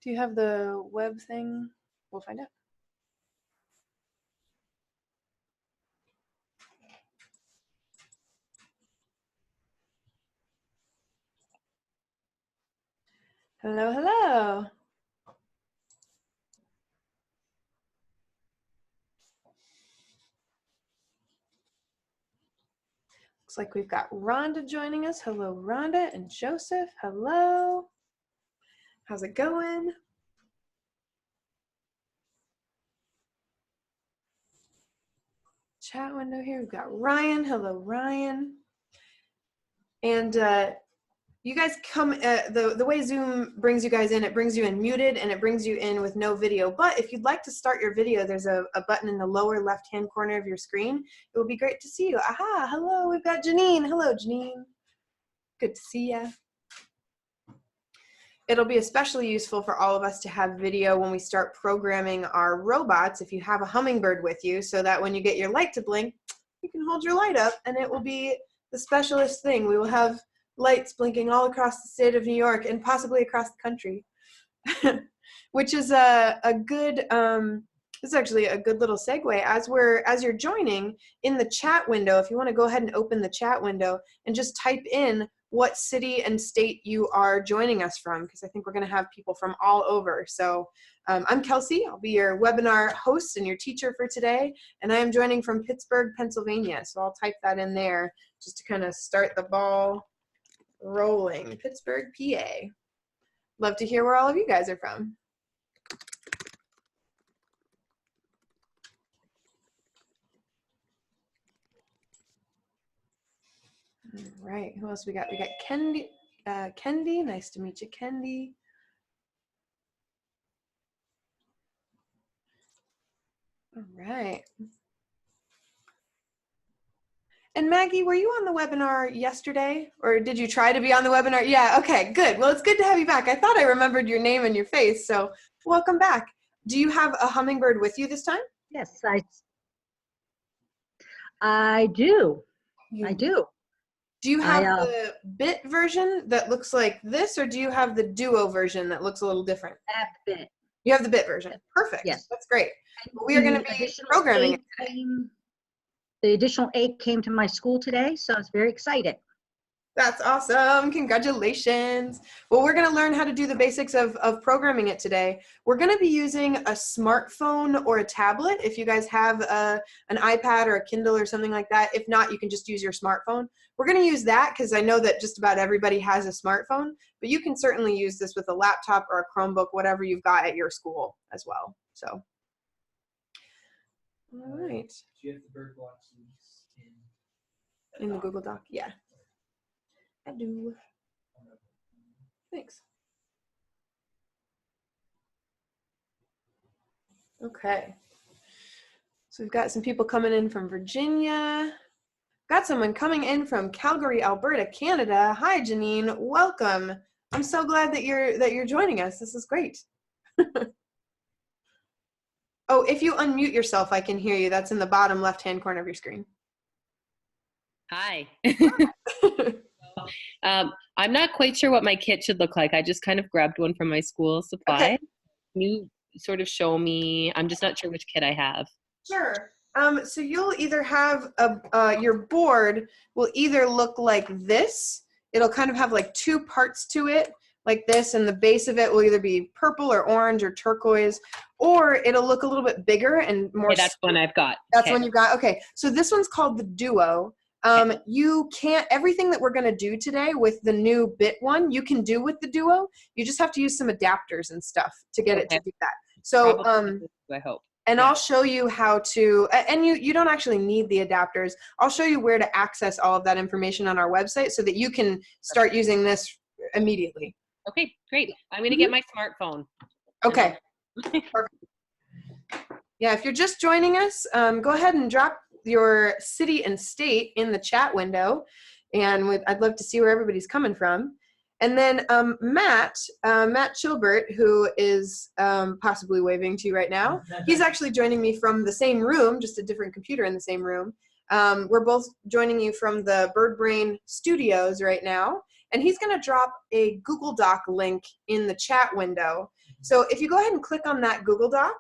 Do you have the web thing? We'll find out. Hello, hello. Looks like we've got Rhonda joining us. Hello, Rhonda, and Joseph. Hello. How's it going? Chat window here. We've got Ryan. Hello, Ryan. And you guys come, the way Zoom brings you guys in, it brings you in muted and it brings you in with no video. But if you'd like to start your video, there's a button in the lower left-hand corner of your screen. It will be great to see you. Aha, hello, we've got Janine. Hello, Janine. Good to see ya. It'll be especially useful for all of us to have video when we start programming our robots, if you have a Hummingbird with you, so that when you get your light to blink, you can hold your light up and it will be the specialist thing. We will have lights blinking all across the state of New York and possibly across the country, which is a good, this is actually a good little segue. As you're joining in the chat window, if you want to go ahead and open the chat window and just type in what city and state you are joining us from, because I think we're going to have people from all over. So I'm Kelsey. I'll be your webinar host and your teacher for today, and I am joining from Pittsburgh, Pennsylvania. So I'll type that in there just to kind of start the ball rolling. Pittsburgh, PA. Love to hear where all of you guys are from. All right, who else we got? We got Kendi. Kendi, nice to meet you, Kendi. All right. And Maggie, were you on the webinar yesterday? Or did you try to be on the webinar? Yeah, okay, good. Well, it's good to have you back. I thought I remembered your name and your face, so welcome back. Do you have a Hummingbird with you this time? Yes, I do. I do. Do you have the bit version that looks like this, or do you have the duo version that looks a little different? I have the bit. You have the bit version. Perfect. Yes. That's great. Well, we are going to be programming it today. The additional 8 came to my school today, so I was very excited. That's awesome. Congratulations. Well, we're going to learn how to do the basics of programming it today. We're going to be using a smartphone or a tablet if you guys have an iPad or a Kindle or something like that. If not, you can just use your smartphone. We're going to use that because I know that just about everybody has a smartphone, but you can certainly use this with a laptop or a Chromebook, whatever you've got at your school as well. So, all right. Do you have the bird blocks links in the Google Doc? Yeah. I do. Thanks. Okay. So we've got some people coming in from Virginia. Got someone coming in from Calgary, Alberta, Canada. Hi, Janine. Welcome. I'm so glad that you're joining us. This is great. Oh, if you unmute yourself, I can hear you. That's in the bottom left-hand corner of your screen. Hi. I'm not quite sure what my kit should look like. I just kind of grabbed one from my school supply. Okay. Can you sort of show me? I'm just not sure which kit I have. Sure. So you'll either have your board will either look like this. It'll kind of have like 2 parts to it, like this, and the base of it will either be purple or orange or turquoise, or it'll look a little bit bigger and more. Okay, that's one I've got. That's one you've got. Okay. So this one's called the Duo. You can't, everything that we're going to do today with the new bit one, you can do with the Duo. You just have to use some adapters and stuff to get it to do that. So, I hope. And yeah. I'll show you how to, and you don't actually need the adapters. I'll show you where to access all of that information on our website so that you can start using this immediately. Okay, great. I'm going to get my smartphone. Okay. Perfect. Yeah, if you're just joining us, go ahead and drop your city and state in the chat window, and I'd love to see where everybody's coming from. And then Matt Chilbert, who is possibly waving to you right now, he's actually joining me from the same room, just a different computer in the same room. We're both joining you from the Bird Brain studios right now, and he's going to drop a Google Doc link in the chat window. So if you go ahead and click on that Google Doc.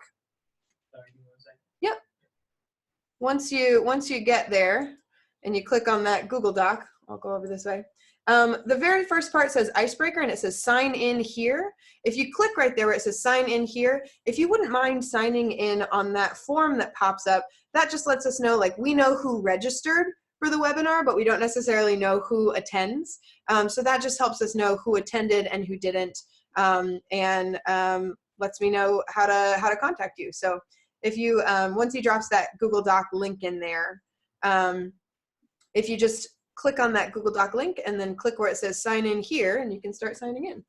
Yep. Once you get there and you click on that Google Doc, I'll go over this way. The very first part says icebreaker, and it says sign in here. If you click right there where it says sign in here, if you wouldn't mind signing in on that form that pops up, that just lets us know, like, we know who registered for the webinar, but we don't necessarily know who attends. So that just helps us know who attended and who didn't, and lets me know how to contact you. So if you, once he drops that Google Doc link in there, if you just click on that Google Doc link and then click where it says sign in here, and you can start signing in.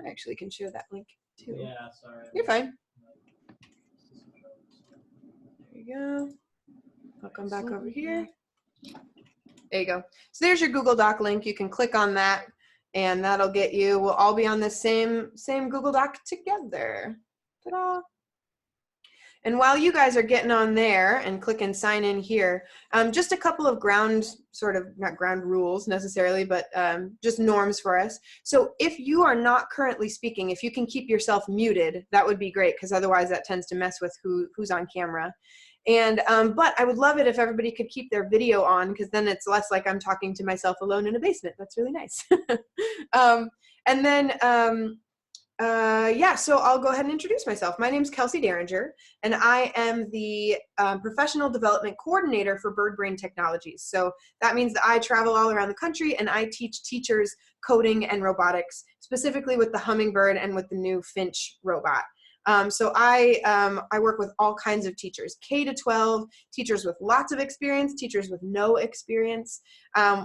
I actually can share that link too. Yeah, sorry. You're fine. There you go. I'll come back over here. There you go. So there's your Google Doc link. You can click on that, and that'll get you. We'll all be on the same Google Doc together. Ta-da! And while you guys are getting on there and clicking sign in here, just a couple of not ground rules necessarily, but just norms for us. So if you are not currently speaking, if you can keep yourself muted, that would be great, because otherwise that tends to mess with who's on camera. And but I would love it if everybody could keep their video on, because then it's less like I'm talking to myself alone in a basement. That's really nice. And then yeah, so I'll go ahead and introduce myself. My name's Kelsey Derringer, and I am the Professional Development Coordinator for Bird Brain Technologies. So that means that I travel all around the country, and I teach teachers coding and robotics, specifically with the Hummingbird and with the new Finch robot. So I work with all kinds of teachers, K to 12, teachers with lots of experience, teachers with no experience,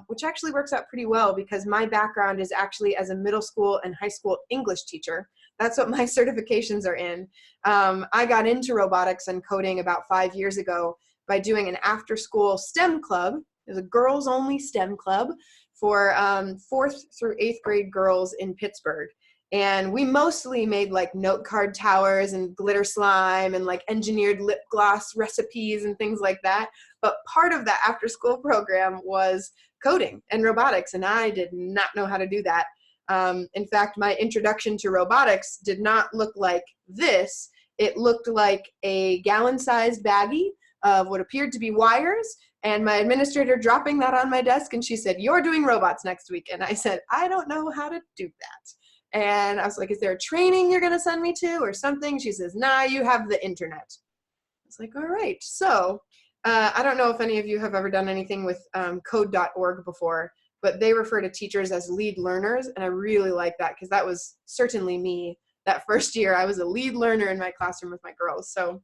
which actually works out pretty well, because my background is actually as a middle school and high school English teacher. That's what my certifications are in. I got into robotics and coding about 5 years ago by doing an after-school STEM club. It was a girls-only STEM club for 4th through 8th grade girls in Pittsburgh. And we mostly made like note card towers and glitter slime and like engineered lip gloss recipes and things like that. But part of that after school program was coding and robotics, and I did not know how to do that. In fact, my introduction to robotics did not look like this. It looked like a gallon-sized baggie of what appeared to be wires, and my administrator dropping that on my desk, and she said, "You're doing robots next week." And I said, "I don't know how to do that." And I was like, "Is there a training you're going to send me to or something?" She says, "Nah, you have the internet." I was like, all right. So I don't know if any of you have ever done anything with code.org before, but they refer to teachers as lead learners. And I really like that, because that was certainly me that first year. I was a lead learner in my classroom with my girls. So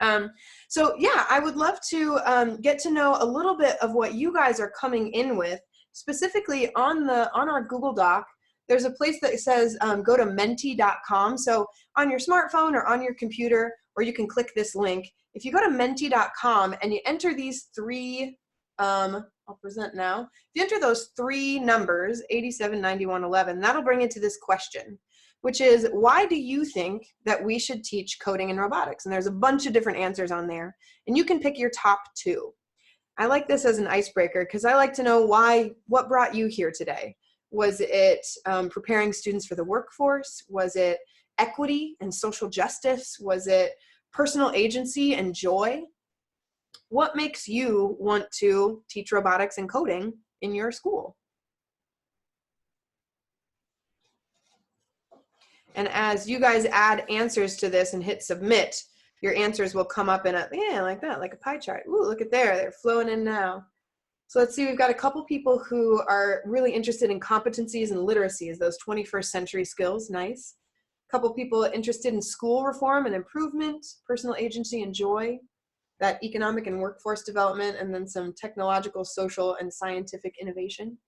yeah, I would love to get to know a little bit of what you guys are coming in with, specifically on our Google Doc. There's a place that says go to menti.com. So on your smartphone or on your computer, or you can click this link. If you go to menti.com and you enter these three, I'll present now. If you enter those three numbers, 87, 91, 11, that'll bring you to this question, which is, why do you think that we should teach coding and robotics? And there's a bunch of different answers on there, and you can pick your top 2. I like this as an icebreaker, because I like to know what brought you here today. Was it preparing students for the workforce? Was it equity and social justice? Was it personal agency and joy? What makes you want to teach robotics and coding in your school? And as you guys add answers to this and hit submit, your answers will come up in like that, like a pie chart. Ooh, look at there, they're flowing in now. So let's see, we've got a couple people who are really interested in competencies and literacies, those 21st century skills, nice. A couple people interested in school reform and improvement, personal agency and joy, that economic and workforce development, and then some technological, social, and scientific innovation.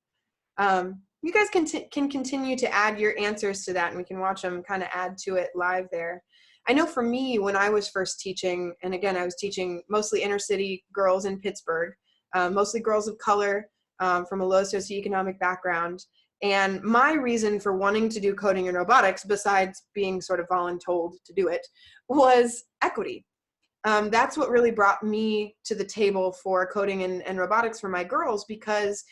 You guys can continue to add your answers to that, and we can watch them kind of add to it live there. I know for me, when I was first teaching, and again, I was teaching mostly inner city girls in Pittsburgh, mostly girls of color from a low socioeconomic background. And my reason for wanting to do coding and robotics, besides being sort of voluntold to do it, was equity. that's what really brought me to the table for coding and robotics for my girls, because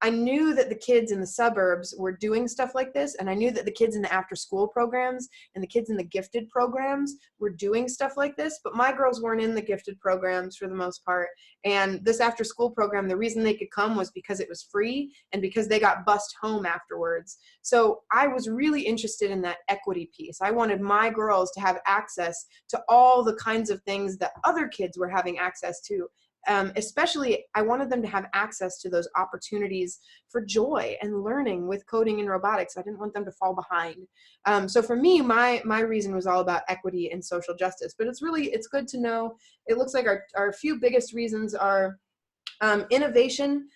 I knew that the kids in the suburbs were doing stuff like this, and I knew that the kids in the after-school programs and the kids in the gifted programs were doing stuff like this, but my girls weren't in the gifted programs for the most part. And this after-school program, the reason they could come was because it was free and because they got bused home afterwards. So I was really interested in that equity piece. I wanted my girls to have access to all the kinds of things that other kids were having access to. Especially, I wanted them to have access to those opportunities for joy and learning with coding and robotics. I didn't want them to fall behind. So for me, my reason was all about equity and social justice. But it's good to know. It looks like our few biggest reasons are innovation,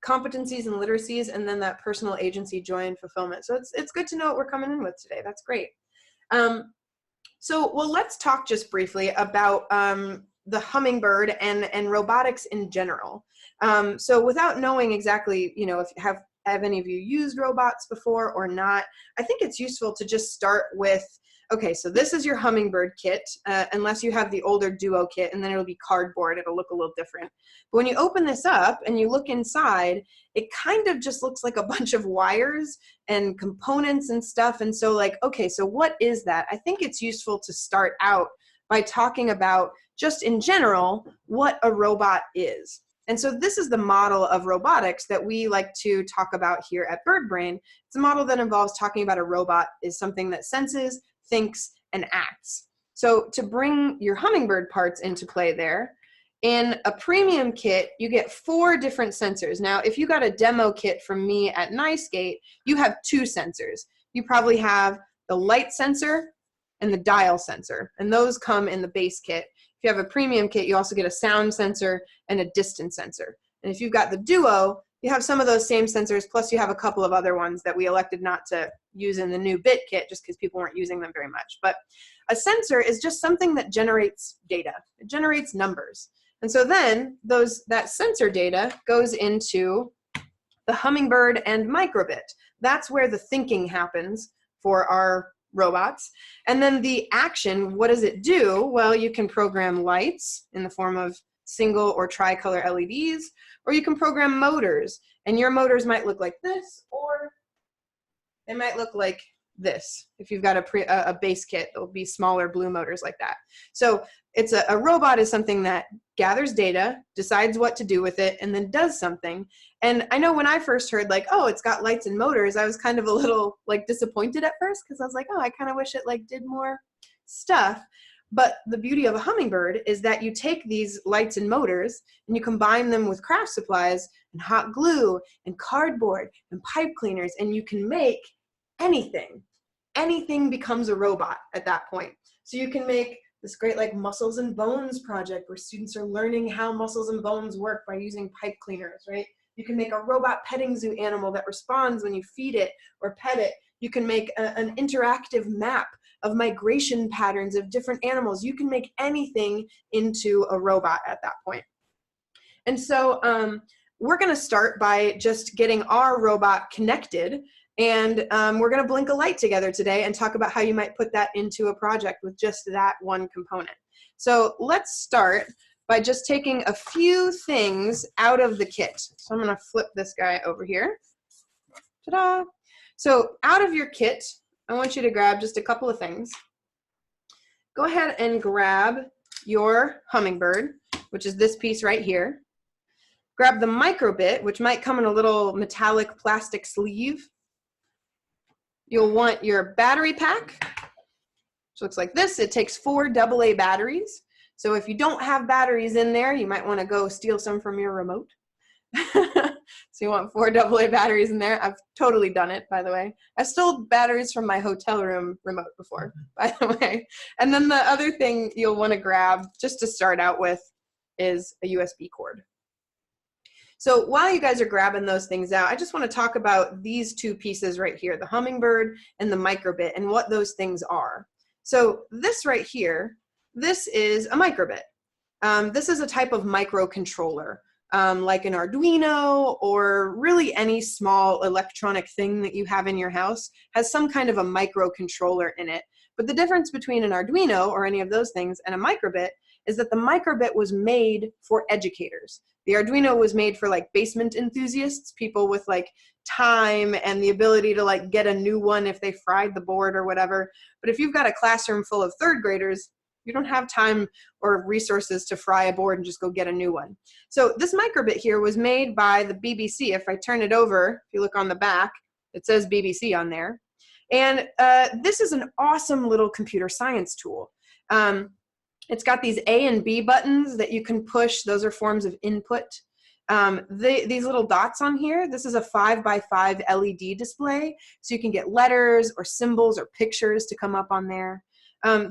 competencies and literacies, and then that personal agency, joy, and fulfillment. So it's good to know what we're coming in with today. That's great. Well, let's talk just briefly about the Hummingbird and robotics in general. So without knowing exactly, if have any of you used robots before or not, I think it's useful to just start with, okay, so this is your Hummingbird kit, unless you have the older Duo kit, and then it'll be cardboard. It'll look a little different. But when you open this up and you look inside, it kind of just looks like a bunch of wires and components and stuff. And so okay, so what is that? I think it's useful to start out by talking about, just in general, what a robot is. And so this is the model of robotics that we like to talk about here at BirdBrain. It's a model that involves talking about a robot is something that senses, thinks, and acts. So to bring your Hummingbird parts into play there, in a premium kit, you get 4 different sensors. Now, if you got a demo kit from me at NYSCATE, you have 2 sensors. You probably have the light sensor and the dial sensor, and those come in the base kit. If you have a premium kit, you also get a sound sensor and a distance sensor. And if you've got the Duo, you have some of those same sensors, plus you have a couple of other ones that we elected not to use in the new Bit kit just because people weren't using them very much. But a sensor is just something that generates data. It generates numbers. And so then that sensor data goes into the Hummingbird and MicroBit. That's where the thinking happens for our robots. And then the action, what does it do? Well, you can program lights in the form of single or tricolor LEDs, or you can program motors, and your motors might look like this, or they might look like this. If you've got a base kit, there'll be smaller blue motors like that. So it's a robot is something that gathers data, decides what to do with it, and then does something. And I know when I first heard oh, it's got lights and motors, I was kind of a little disappointed at first, because I was oh, I kind of wish it did more stuff. But the beauty of a Hummingbird is that you take these lights and motors and you combine them with craft supplies and hot glue and cardboard and pipe cleaners, and you can make anything. Anything becomes a robot at that point. So you can make this great muscles and bones project where students are learning how muscles and bones work by using pipe cleaners, right? You can make a robot petting zoo animal that responds when you feed it or pet it. You can make an interactive map of migration patterns of different animals. You can make anything into a robot at that point. And so we're going to start by just getting our robot connected. And we're going to blink a light together today and talk about how you might put that into a project with just that one component. So let's start by just taking a few things out of the kit. So I'm going to flip this guy over here. Ta-da! So out of your kit, I want you to grab just a couple of things. Go ahead and grab your Hummingbird, which is this piece right here. Grab the MicroBit, which might come in a little metallic plastic sleeve. You'll want your battery pack, which looks like this. It takes 4 AA batteries. So if you don't have batteries in there, you might want to go steal some from your remote. So you want 4 AA batteries in there. I've totally done it, by the way. I stole batteries from my hotel room remote before, by the way. And then the other thing you'll want to grab, just to start out with, is a USB cord. So while you guys are grabbing those things out, I just want to talk about these 2 pieces right here, the Hummingbird and the MicroBit, and what those things are. So this right here, this is a MicroBit. This is a type of microcontroller, like an Arduino, or really any small electronic thing that you have in your house has some kind of a microcontroller in it. But the difference between an Arduino or any of those things and a MicroBit is that the MicroBit was made for educators. The Arduino was made for like basement enthusiasts, people with like time and the ability to like get a new one if they fried the board or whatever. But if you've got a classroom full of third graders, you don't have time or resources to fry a board and just go get a new one. So this MicroBit here was made by the BBC. If I turn it over, if you look on the back, it says BBC on there. And this is an awesome little computer science tool. It's got these A and B buttons that you can push. Those are forms of input. These little dots on here, this is a 5x5 LED display, so you can get letters or symbols or pictures to come up on there.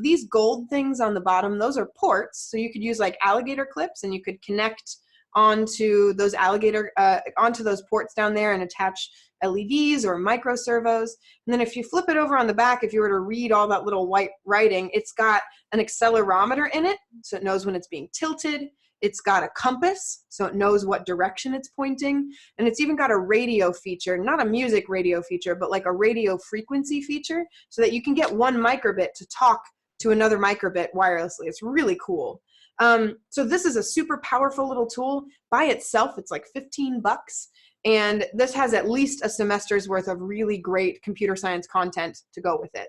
These gold things on the bottom, those are ports, so you could use like alligator clips and you could connect onto those onto those ports down there and attach LEDs or micro servos. And then if you flip it over on the back, if you were to read all that little white writing, it's got an accelerometer in it, so it knows when it's being tilted. It's got a compass, so it knows what direction it's pointing. And it's even got a radio feature, not a music radio feature, but like a radio frequency feature, so that you can get one microbit to talk to another microbit wirelessly. It's really cool. So this is a super powerful little tool. By itself, it's like 15 bucks. And this has at least a semester's worth of really great computer science content to go with it.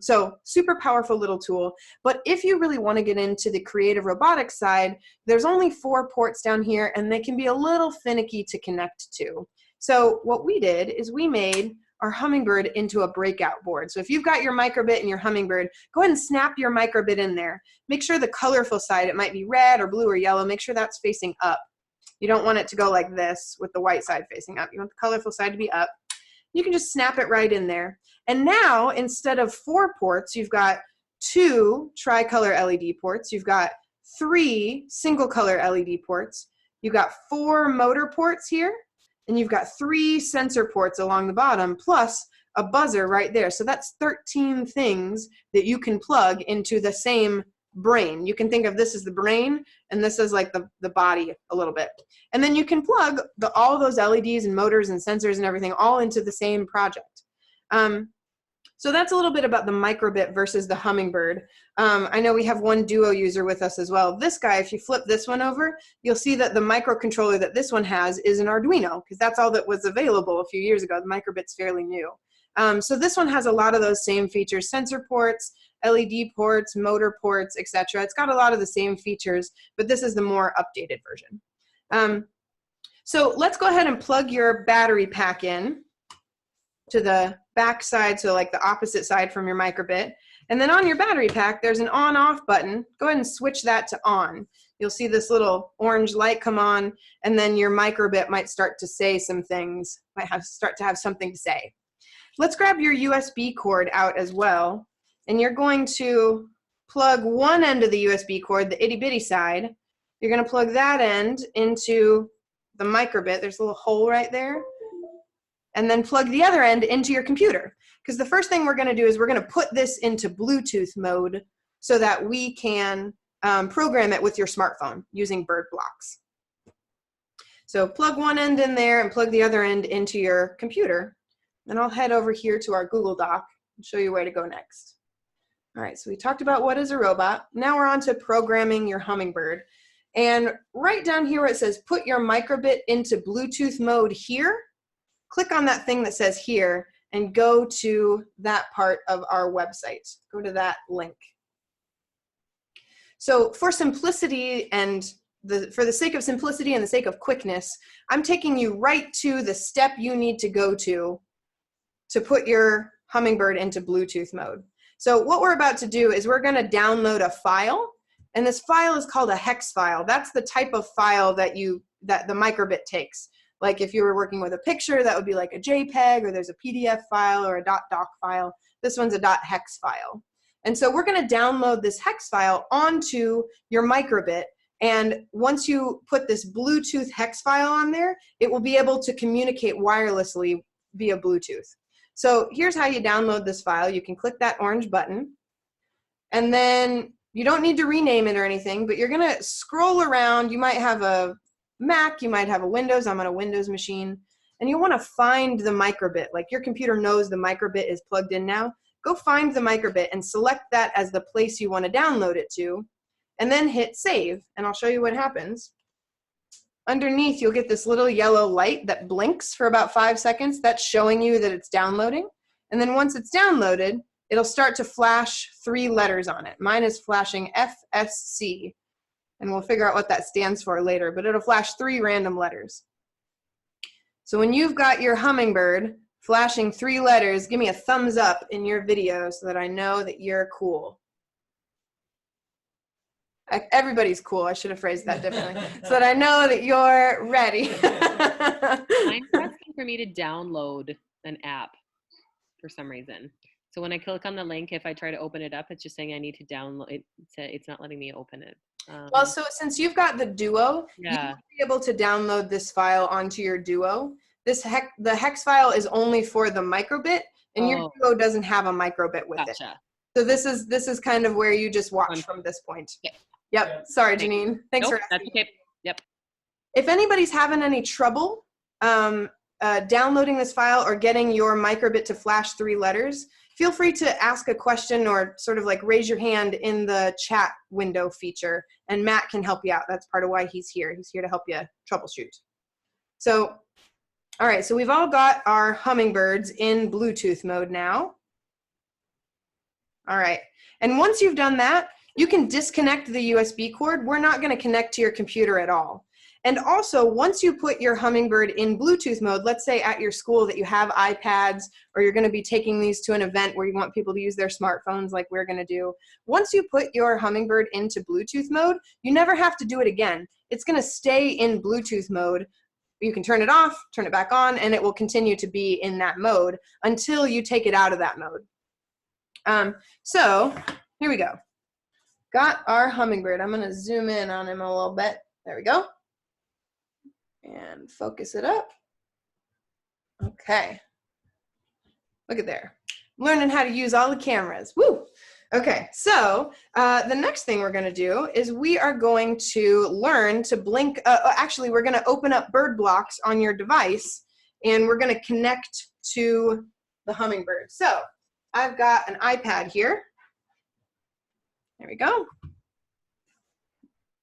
So super powerful little tool. But if you really want to get into the creative robotics side, there's only 4 ports down here and they can be a little finicky to connect to. So what we did is we made our Hummingbird into a breakout board. So if you've got your MicroBit and your Hummingbird, go ahead and snap your MicroBit in there. Make sure the colorful side, it might be red or blue or yellow, make sure that's facing up. You don't want it to go like this with the white side facing up. You want the colorful side to be up. You can just snap it right in there. And now, instead of 4 ports, you've got 2 tricolor LED ports. You've got 3 single color LED ports. You've got 4 motor ports here. And you've got 3 sensor ports along the bottom, plus a buzzer right there. So that's 13 things that you can plug into the same brain. You can think of this as the brain, and this is like the body a little bit. And then you can plug all those LEDs and motors and sensors and everything all into the same project. So that's a little bit about the MicroBit versus the Hummingbird. I know we have one Duo user with us as well. This guy, if you flip this one over, you'll see that the microcontroller that this one has is an Arduino, because that's all that was available a few years ago. The MicroBit's fairly new. So this one has a lot of those same features: sensor ports, LED ports, motor ports, etc. It's got a lot of the same features, but this is the more updated version. So let's go ahead and plug your battery pack in to the back side, so like the opposite side from your MicroBit. And then on your battery pack, there's an on-off button. Go ahead and switch that to on. You'll see this little orange light come on, and then your MicroBit might start to say some things, start to have something to say. Let's grab your USB cord out as well, and you're going to plug one end of the USB cord, the itty-bitty side. You're going to plug that end into the MicroBit. There's a little hole right there. And then plug the other end into your computer. Because the first thing we're going to do is we're going to put this into Bluetooth mode so that we can program it with your smartphone using bird blocks. So plug one end in there and plug the other end into your computer. Then I'll head over here to our Google Doc and show you where to go next. All right, so we talked about what is a robot. Now we're on to programming your Hummingbird. And right down here where it says put your MicroBit into Bluetooth mode here, click on that thing that says here and go to that part of our website. Go to that link. So for simplicity and for the sake of simplicity and the sake of quickness, I'm taking you right to the step you need to go to put your Hummingbird into Bluetooth mode. So what we're about to do is we're going to download a file, and this file is called a hex file. That's the type of file that the MicroBit takes. Like if you were working with a picture, that would be like a JPEG, or there's a PDF file or a .doc file. This one's a .hex file. And so we're going to download this hex file onto your MicroBit. And once you put this Bluetooth hex file on there, it will be able to communicate wirelessly via Bluetooth. So here's how you download this file. You can click that orange button, and then you don't need to rename it or anything, but you're going to scroll around. You might have a Mac, you might have a Windows. I'm on a Windows machine, and you want to find the MicroBit. Like your computer knows the MicroBit is plugged in now. Go find the MicroBit and select that as the place you want to download it to, and then hit save, and I'll show you what happens. Underneath, you'll get this little yellow light that blinks for about 5 seconds. That's showing you that it's downloading. And then once it's downloaded, it'll start to flash 3 letters on it. Mine is flashing FSC, and we'll figure out what that stands for later, but it'll flash 3 random letters. So when you've got your Hummingbird flashing 3 letters, give me a thumbs up in your video so that I know that you're cool. Everybody's cool. I should have phrased that differently. So that I know that you're ready. I'm asking for me to download an app for some reason. So when I click on the link, if I try to open it up, it's just saying I need to download it. It's not letting me open it. Well, so since you've got the Duo, Yeah. you'll be able to download this file onto your Duo. The hex file is only for the MicroBit, and your Duo doesn't have a MicroBit with it. Gotcha. So this is kind of where you just watch from this point. Okay. Yep. Sorry, Janine. Thanks Nope, for that's asking. okay. Yep. If anybody's having any trouble downloading this file or getting your MicroBit to flash 3 letters, feel free to ask a question or sort of like raise your hand in the chat window feature, and Matt can help you out. That's part of why he's here. He's here to help you troubleshoot. So, all right, so we've all got our Hummingbirds in Bluetooth mode now. All right, and once you've done that, you can disconnect the USB cord. We're not going to connect to your computer at all. And also, once you put your Hummingbird in Bluetooth mode, let's say at your school that you have iPads, or you're going to be taking these to an event where you want people to use their smartphones like we're going to do. Once you put your Hummingbird into Bluetooth mode, you never have to do it again. It's going to stay in Bluetooth mode. You can turn it off, turn it back on, and it will continue to be in that mode until you take it out of that mode. So here we go. Got our Hummingbird. I'm going to zoom in on him a little bit. There we go. And focus it up. Okay. Look at there. Learning how to use all the cameras. Woo! Okay, so the next thing we're going to do is we are going to learn to blink. Actually, we're going to open up bird blocks on your device, and we're going to connect to the Hummingbird. So I've got an iPad here. There we go.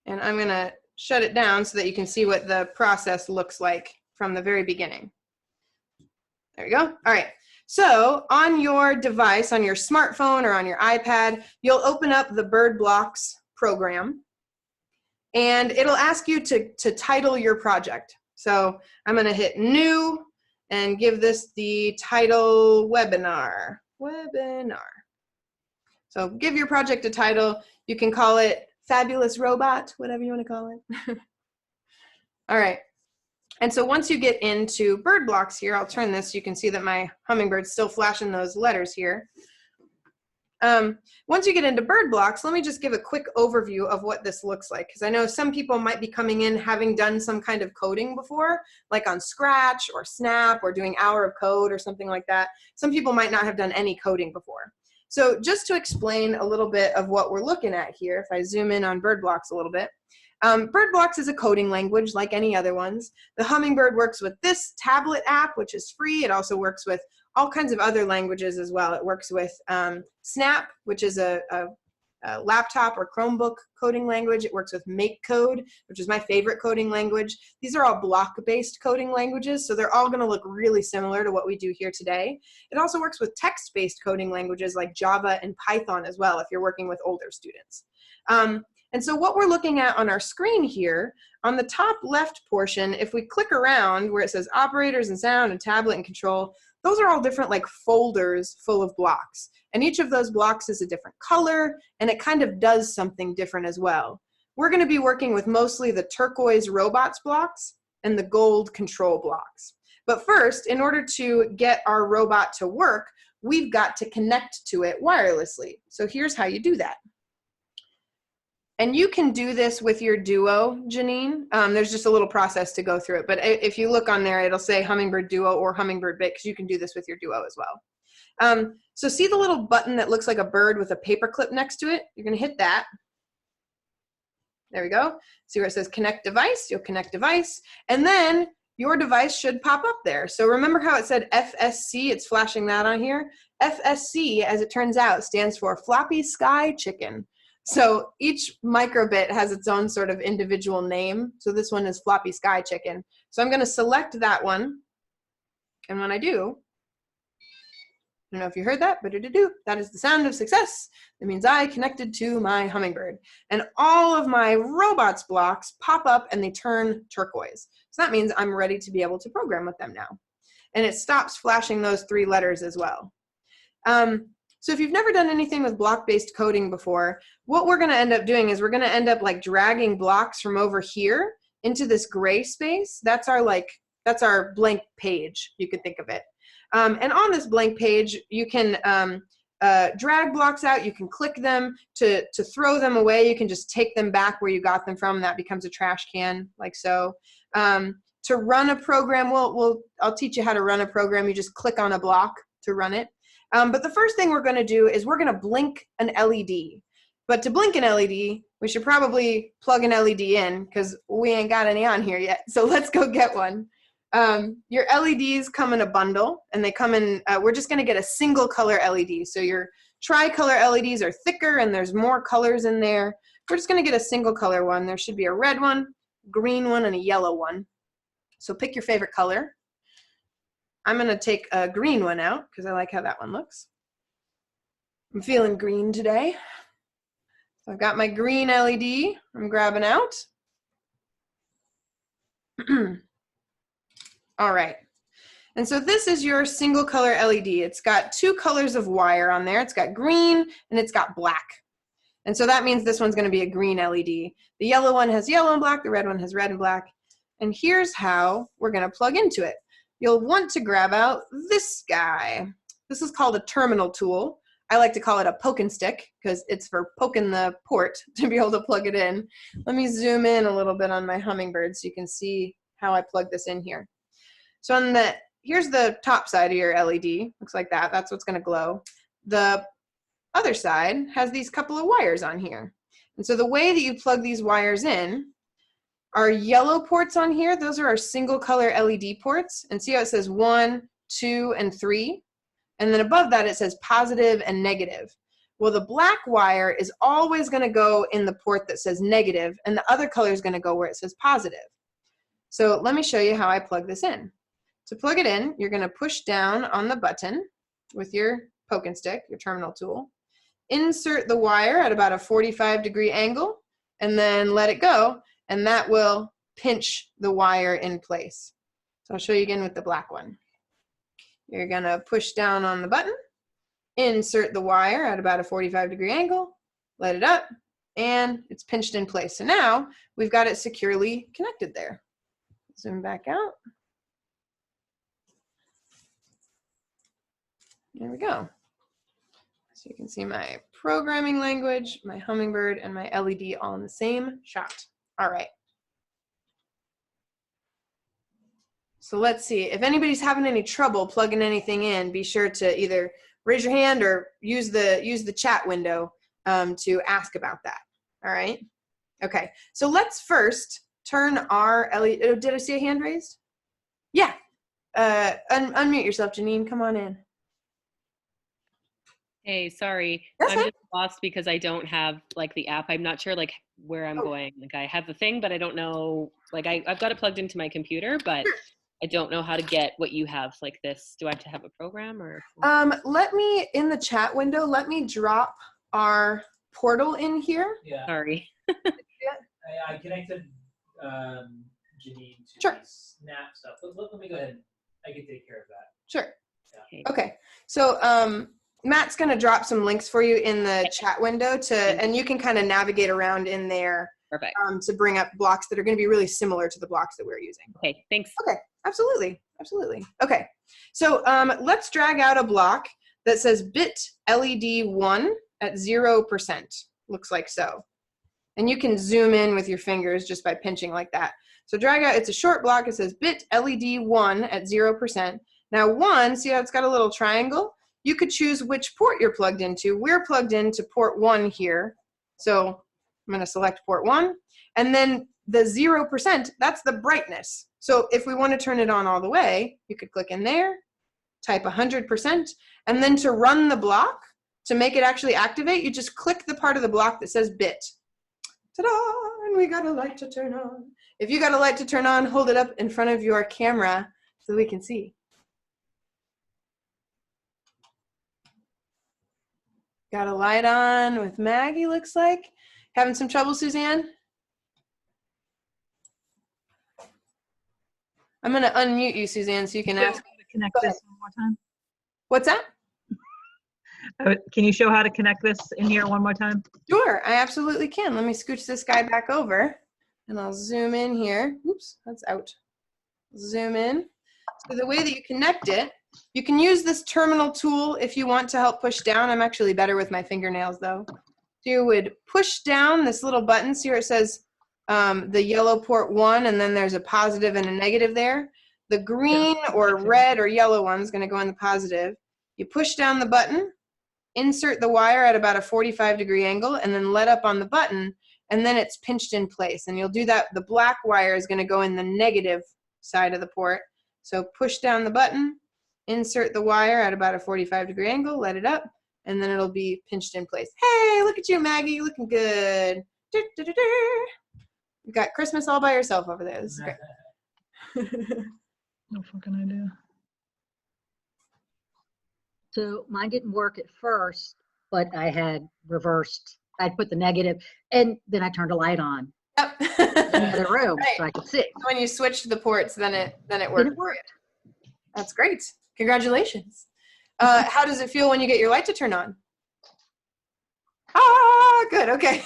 And I'm going to shut it down so that you can see what the process looks like from the very beginning. There we go. All right. So on your device, on your smartphone or on your iPad, you'll open up the Bird Blocks program, and it'll ask you to title your project. So I'm going to hit New and give this the title Webinar. So give your project a title. You can call it Fabulous Robot, whatever you want to call it. All right. And so once you get into bird blocks here, I'll turn this so you can see that my Hummingbird's still flashing those letters here. Once you get into bird blocks, let me just give a quick overview of what this looks like, because I know some people might be coming in having done some kind of coding before, like on Scratch or Snap or doing Hour of Code or something like that. Some people might not have done any coding before. So just to explain a little bit of what we're looking at here, if I zoom in on bird blocks a little bit, bird blocks is a coding language like any other ones. The Hummingbird works with this tablet app, which is free. It also works with all kinds of other languages as well. It works with Snap, which is a laptop or Chromebook coding language. It works with MakeCode, which is my favorite coding language. These are all block-based coding languages, so they're all going to look really similar to what we do here today. It also works with text-based coding languages like Java and Python as well, if you're working with older students. And so what we're looking at on our screen here, on the top left portion, if we click around where it says operators and sound and tablet and control, those are all different like folders full of blocks. And each of those blocks is a different color, and it kind of does something different as well. We're going to be working with mostly the turquoise robots blocks and the gold control blocks. But first, in order to get our robot to work, we've got to connect to it wirelessly. So here's how you do that. And you can do this with your Duo, Janine. There's just a little process to go through it. But if you look on there, it'll say Hummingbird Duo or Hummingbird Bit, because you can do this with your Duo as well. So see the little button that looks like a bird with a paper clip next to it? You're going to hit that. There we go. See where it says Connect Device? You'll connect device. And then your device should pop up there. So remember how it said FSC? It's flashing that on here. FSC, as it turns out, stands for Floppy Sky Chicken. So each microbit has its own sort of individual name. So this one is Floppy Sky Chicken. So I'm going to select that one. And when I do, I don't know if you heard that, but that is the sound of success. That means I connected to my Hummingbird. And all of my robots blocks pop up and they turn turquoise. So that means I'm ready to be able to program with them now. And it stops flashing those 3 letters as well. So if you've never done anything with block-based coding before, what we're going to end up doing is we're going to end up like dragging blocks from over here into this gray space. That's our blank page, you could think of it. And on this blank page, you can drag blocks out. You can click them to throw them away. You can just take them back where you got them from. That becomes a trash can, like so. To run a program, I'll teach you how to run a program. You just click on a block to run it. But the first thing we're going to do is we're going to blink an LED. But to blink an LED, we should probably plug an LED in because we ain't got any on here yet. So let's go get one. Your LEDs come in a bundle, and they come in, we're just going to get a single color LED. So your tricolor LEDs are thicker and there's more colors in there. We're just going to get a single color one. There should be a red one, green one, and a yellow one. So pick your favorite color. I'm going to take a green one out because I like how that one looks. I'm feeling green today. So I've got my green LED I'm grabbing out. All right. And so this is your single color LED. It's got 2 colors of wire on there. It's got green and it's got black. And so that means this one's going to be a green LED. The yellow one has yellow and black. The red one has red and black. And here's how we're going to plug into it. You'll want to grab out this guy. This is called a terminal tool. I like to call it a poke and stick because it's for poking the port to be able to plug it in. Let me zoom in a little bit on my Hummingbird so you can see how I plug this in here. So here's the top side of your LED. Looks like that. That's what's going to glow. The other side has these couple of wires on here. And so the way that you plug these wires in, our yellow ports on here, those are our single color LED ports. And see how it says 1, 2, and 3? And then above that it says positive and negative. Well, the black wire is always going to go in the port that says negative, and the other color is going to go where it says positive. So let me show you how I plug this in. To plug it in, you're going to push down on the button with your poke and stick, your terminal tool. Insert the wire at about a 45-degree angle, and then let it go, and that will pinch the wire in place. So I'll show you again with the black one. You're going to push down on the button, insert the wire at about a 45-degree angle, let it up, and it's pinched in place. So now we've got it securely connected there. Zoom back out. There we go. So you can see my programming language, my Hummingbird, and my LED all in the same shot. All right. So let's see. If anybody's having any trouble plugging anything in, be sure to either raise your hand or use the chat window to ask about that. All right. Okay. So let's first turn our LED. Oh, did I see a hand raised? Yeah. Unmute yourself, Janine. Come on in. Hey, sorry. That's I'm fine. just lost because I don't have like the app. I'm not sure like where I'm going. Like I have the thing, but I don't know, like I've got it plugged into my computer, but I don't know how to get what you have like this. Do I have to have a program or? Let me, in the chat window, let me drop our portal in here. Yeah, Sorry. I connected Janine to Sure. the Snap stuff. Let me go ahead. I can take care of that. Sure. Okay. Okay. So Matt's going to drop some links for you in the chat window and you can kind of navigate around in there Perfect. to bring up blocks that are going to be really similar to the blocks that we're using. Okay, thanks. Okay, absolutely, absolutely. Okay, so let's drag out a block that says bit LED 1 at 0%. Looks like so. And you can zoom in with your fingers just by pinching like that. So drag out, it's a short block, it says bit LED 1 at 0%. Now 1, see how it's got a little triangle? You could choose which port you're plugged into. We're plugged into port 1 here. So I'm going to select port 1. And then the 0%, that's the brightness. So if we want to turn it on all the way, you could click in there, type 100%, and then to run the block, to make it actually activate, you just click the part of the block that says bit. Ta-da! And we got a light to turn on. If you got a light to turn on, hold it up in front of your camera so we can see. Got a light on with Maggie, looks like. Having some trouble, Suzanne? I'm going to unmute you, Suzanne, so you can ask. Connect this one more time. What's that? Can you show how to connect this in here one more time? Sure, I absolutely can. Let me scooch this guy back over, and I'll zoom in here. Oops, that's out. Zoom in. So the way that you connect it, you can use this terminal tool if you want to help push down. I'm actually better with my fingernails, though. So you would push down this little button. See where it says the yellow port 1, and then there's a positive and a negative there. The green or red or yellow one is going to go in the positive. You push down the button, insert the wire at about a 45-degree angle, and then let up on the button, and then it's pinched in place. And you'll do that. The black wire is going to go in the negative side of the port. So push down the button, insert the wire at about a 45-degree angle, let it up, and then it'll be pinched in place. Hey, look at you, Maggie, looking good. You got Christmas all by yourself over there. This is great. No fucking idea. So mine didn't work at first, but I had reversed. I'd put the negative, and then I turned a light on Yep. in the other room Right. so I could see. When you switched the ports, then it Then worked. it worked. That's great. Congratulations. How does it feel when you get your light to turn on? Ah, good. Okay.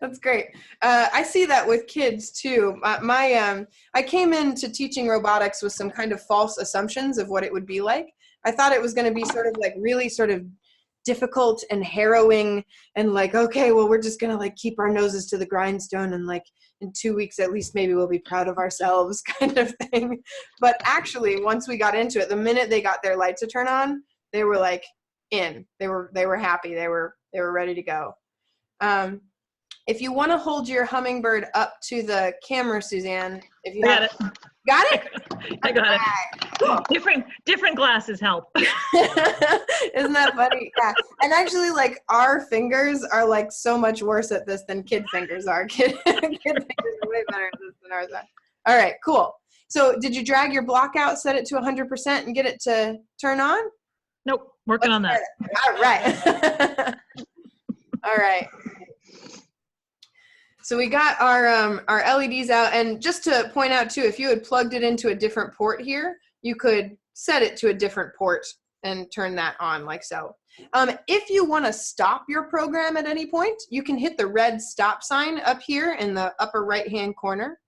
That's great. I see that with kids too. I came into teaching robotics with some kind of false assumptions of what it would be like. I thought it was going to be sort of like really sort of difficult and harrowing and like, okay, well, we're just going to like keep our noses to the grindstone and like in 2 weeks at least maybe we'll be proud of ourselves kind of thing. But actually, once we got into it, the minute they got their light to turn on, they were like in. They were happy. They were ready to go. If you want to hold your Hummingbird up to the camera, Suzanne, if you Got have, it. got it? I got it. Different glasses help. Isn't that funny? Yeah. And actually, like, our fingers are like so much worse at this than kid fingers are. Kid fingers are way better at this than ours are. All right, cool. So did you drag your block out, set it to 100%, and get it to turn on? Nope, working on that. All right. All right. So we got our LEDs out, and just to point out too, if you had plugged it into a different port here, you could set it to a different port and turn that on like so. If you want to stop your program at any point, you can hit the red stop sign up here in the upper right-hand corner.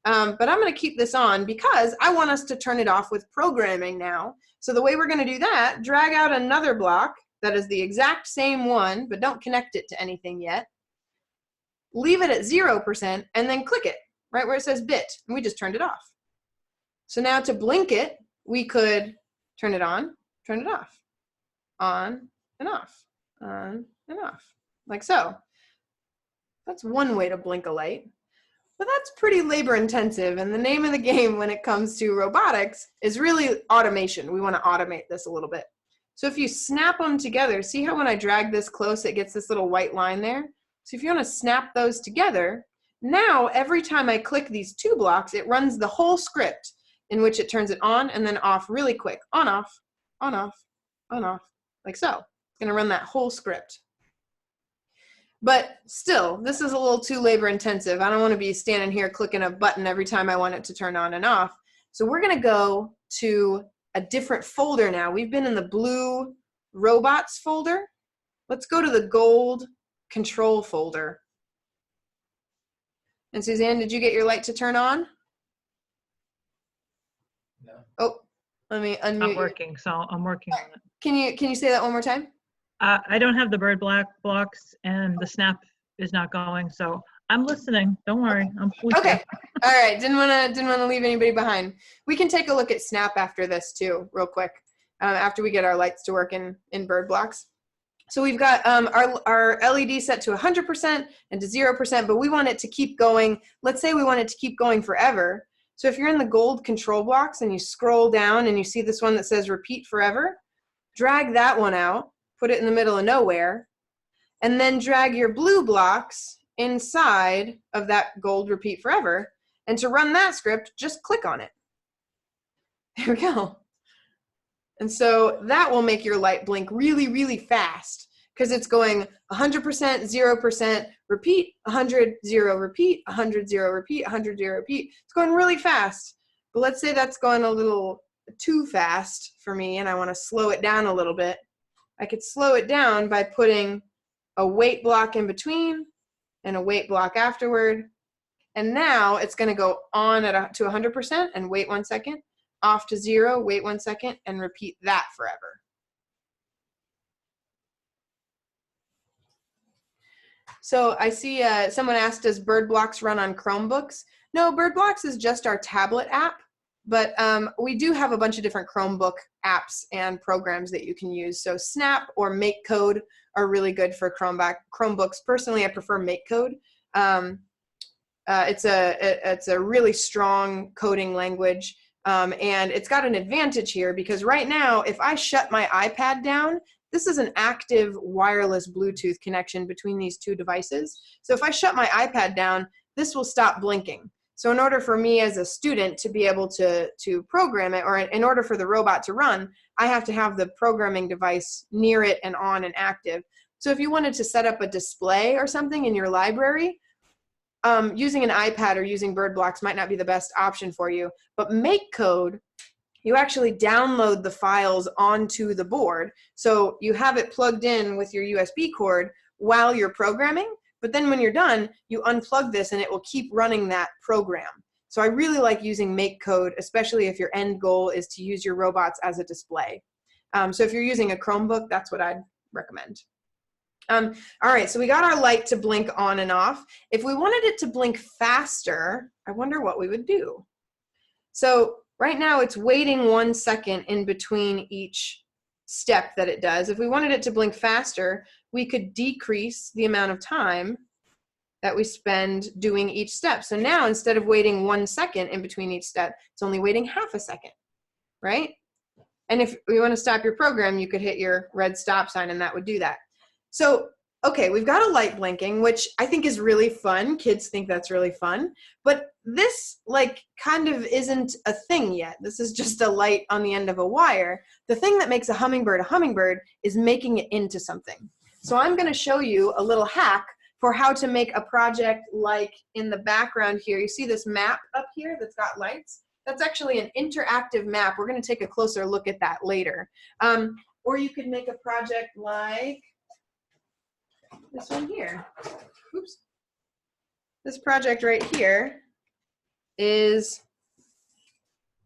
But I'm going to keep this on because I want us to turn it off with programming now. So the way we're going to do that, drag out another block that is the exact same one, but don't connect it to anything yet. Leave it at 0%, and then click it right where it says bit, and we just turned it off. So now to blink it, we could turn it on, turn it off, on and off, on and off, like so. That's one way to blink a light, but that's pretty labor intensive, and the name of the game when it comes to robotics is really automation. We want to automate this a little bit. So if you snap them together, see how when I drag this close, it gets this little white line there? So if you want to snap those together, now every time I click these two blocks, it runs the whole script in which it turns it on and then off really quick. On, off, on, off, on, off, like so. It's going to run that whole script. But still, this is a little too labor intensive. I don't want to be standing here clicking a button every time I want it to turn on and off. So we're going to go to a different folder now. We've been in the blue robots folder. Let's go to the gold control folder. And Suzanne, did you get your light to turn on? No. Oh, let me unmute Not you. working, so I'm working on it. Can you say that one more time? I don't have the bird blocks, and the snap is not going, so I'm listening. Don't worry. I'm with Okay. you. All right. Didn't want to leave anybody behind. We can take a look at snap after this too, real quick, after we get our lights to work in bird blocks. So we've got our LED set to 100% and to 0%, but we want it to keep going. Let's say we want it to keep going forever. So if you're in the gold control blocks and you scroll down and you see this one that says repeat forever, drag that one out put it in the middle of nowhere, and then drag your blue blocks inside of that gold repeat forever. And to run that script, just click on it. There we go. And so that will make your light blink really, really fast because it's going 100%, 0%, repeat, 100, 0, repeat, 100, 0, repeat, 100, 0, repeat. It's going really fast. But let's say that's going a little too fast for me and I want to slow it down a little bit. I could slow it down by putting a wait block in between and a wait block afterward. And now it's going to go on to 100% and wait 1 second, off to 0, wait 1 second, and repeat that forever. So I see someone asked, does BirdBlocks run on Chromebooks? No, BirdBlocks is just our tablet app, but we do have a bunch of different Chromebook apps and programs that you can use. So Snap or MakeCode are really good for Chromebooks. Personally, I prefer MakeCode. It's a really strong coding language, and it's got an advantage here because right now, if I shut my iPad down, this is an active wireless Bluetooth connection between these two devices. So if I shut my iPad down, this will stop blinking. So in order for me as a student to be able to program it, or in order for the robot to run, I have to have the programming device near it and on and active. So if you wanted to set up a display or something in your library, using an iPad or using BirdBlocks might not be the best option for you. But MakeCode, you actually download the files onto the board. So you have it plugged in with your USB cord while you're programming. But then when you're done, you unplug this and it will keep running that program. So I really like using MakeCode, especially if your end goal is to use your robots as a display. So if you're using a Chromebook, that's what I'd recommend. All right, so we got our light to blink on and off. If we wanted it to blink faster, I wonder what we would do. So right now it's waiting 1 second in between each step that it does. If we wanted it to blink faster, we could decrease the amount of time that we spend doing each step. So now instead of waiting 1 second in between each step, it's only waiting half a second, right? And if you want to stop your program, you could hit your red stop sign and that would do that. So, okay, we've got a light blinking, which I think is really fun. Kids think that's really fun. But this, like, kind of isn't a thing yet. This is just a light on the end of a wire. The thing that makes a hummingbird is making it into something. So I'm going to show you a little hack for how to make a project like in the background here. You see this map up here that's got lights? That's actually an interactive map. We're going to take a closer look at that later. Or you could make a project like this one here. Oops. This project right here is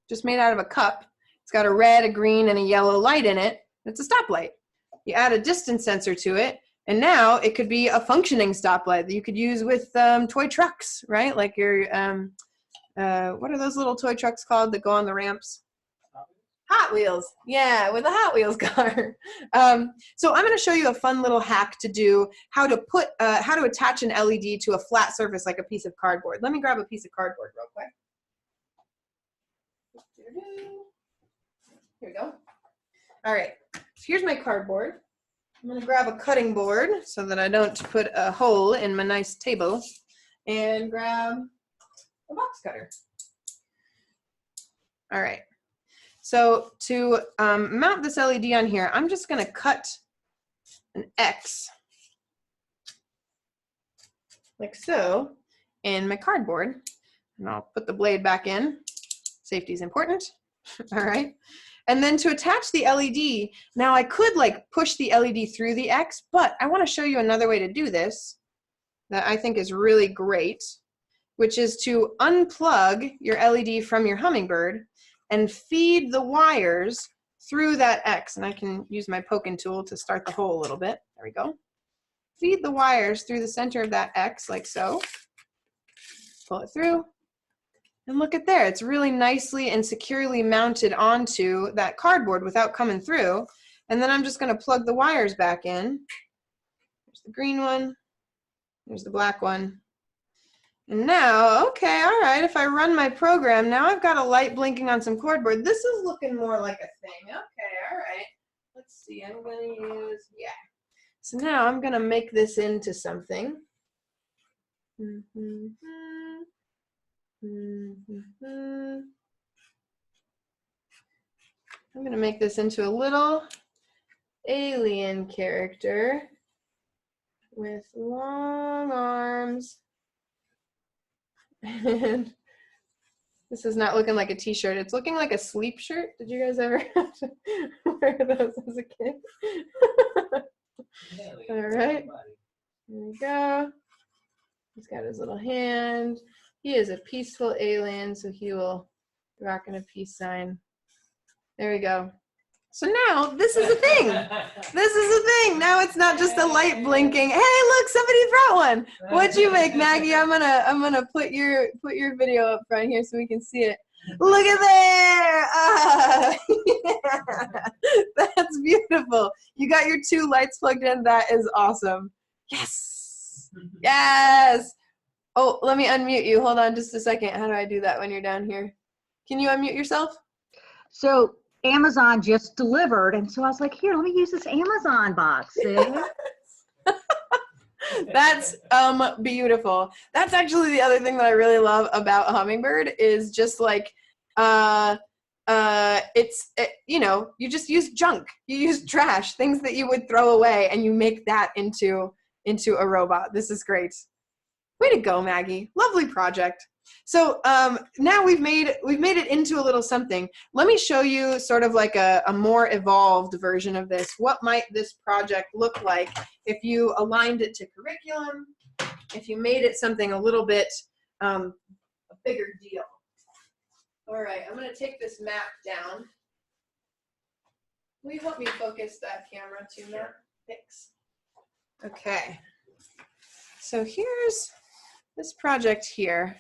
just made out of a cup. It's got a red, a green, and a yellow light in it. It's a stoplight. You add a distance sensor to it, and now it could be a functioning stoplight that you could use with toy trucks, right? Like your, what are those little toy trucks called that go on the ramps? Hot Wheels. Yeah, with a Hot Wheels car. So I'm going to show you a fun little hack to do how to attach an LED to a flat surface like a piece of cardboard. Let me grab a piece of cardboard real quick. Here we go. All right, so here's my cardboard. I'm going to grab a cutting board so that I don't put a hole in my nice table, and grab a box cutter. All right. So to mount this LED on here, I'm just going to cut an X like so in my cardboard, and I'll put the blade back in. Safety is important. All right. And then to attach the LED, now I could like push the LED through the X, but I want to show you another way to do this that I think is really great, which is to unplug your LED from your Hummingbird and feed the wires through that X. And I can use my poking tool to start the hole a little bit. There we go. Feed the wires through the center of that X like so. Pull it through. And look at there. It's really nicely and securely mounted onto that cardboard without coming through. And then I'm just going to plug the wires back in. There's the green one. There's the black one. And now, okay, all right, if I run my program, now I've got a light blinking on some cardboard. This is looking more like a thing. Okay, all right. Let's see see. I'm gonna use, yeah. So now I'm gonna make this into something. I'm gonna make this into a little alien character with long arms. And this is not looking like a t-shirt. It's looking like a sleep shirt. Did you guys ever have to wear those as a kid? All right. There we go. He's got his little hand. He is a peaceful alien, so he will be rocking a peace sign. There we go. So now this is a thing. This is a thing. Now it's not just a light blinking. Hey, look, somebody brought one. What'd you make, Maggie? I'm gonna put your video up front here so we can see it. Look at there. Yeah. That's beautiful. You got your 2 lights plugged in. That is awesome. Yes. Yes. Oh, let me unmute you. Hold on just a second. How do I do that when you're down here? Can you unmute yourself? So Amazon just delivered, and so I was like, here, let me use this Amazon box. See? That's beautiful. That's actually the other thing that I really love about Hummingbird is just like you know, you just use junk. You use trash, things that you would throw away, and you make that into a robot. This is great. Way to go, Maggie. Lovely project. So now we've made it into a little something. Let me show you sort of like a more evolved version of this. What might this project look like if you aligned it to curriculum, if you made it something a little bit a bigger deal. All right, I'm going to take this map down. Will you help me focus that camera to Matt? Thanks. Okay. So here's this project here.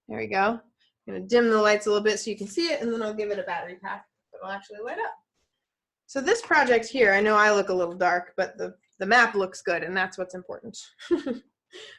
There we go. I'm going to dim the lights a little bit so you can see it, and then I'll give it a battery pack that will actually light up. So this project here, I know I look a little dark, but the map looks good, and that's what's important.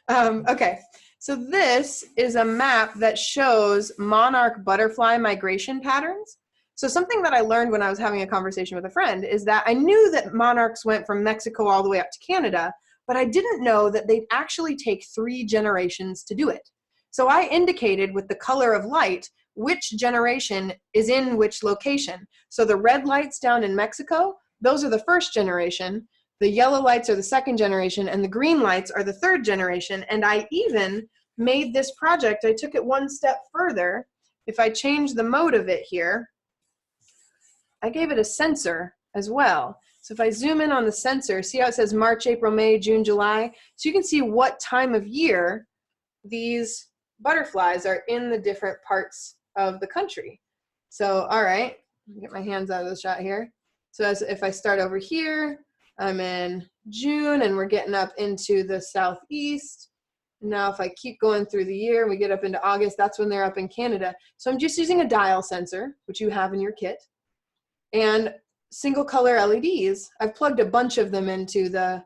Okay, so this is a map that shows monarch butterfly migration patterns. So something that I learned when I was having a conversation with a friend is that I knew that monarchs went from Mexico all the way up to Canada, but I didn't know that they'd actually take 3 generations to do it. So I indicated with the color of light which generation is in which location. So the red lights down in Mexico, those are the 1st generation, the yellow lights are the 2nd generation, and the green lights are the 3rd generation. And I even made this project, I took it one step further. If I change the mode of it here, I gave it a sensor as well. So if I zoom in on the sensor, see how it says March, April, May, June, July? So you can see what time of year these butterflies are in the different parts of the country. So, all right, get my hands out of the shot here. So if I start over here, I'm in June and we're getting up into the southeast. Now if I keep going through the year, we get up into August, that's when they're up in Canada. So I'm just using a dial sensor, which you have in your kit, and single color LEDs. I've plugged a bunch of them into the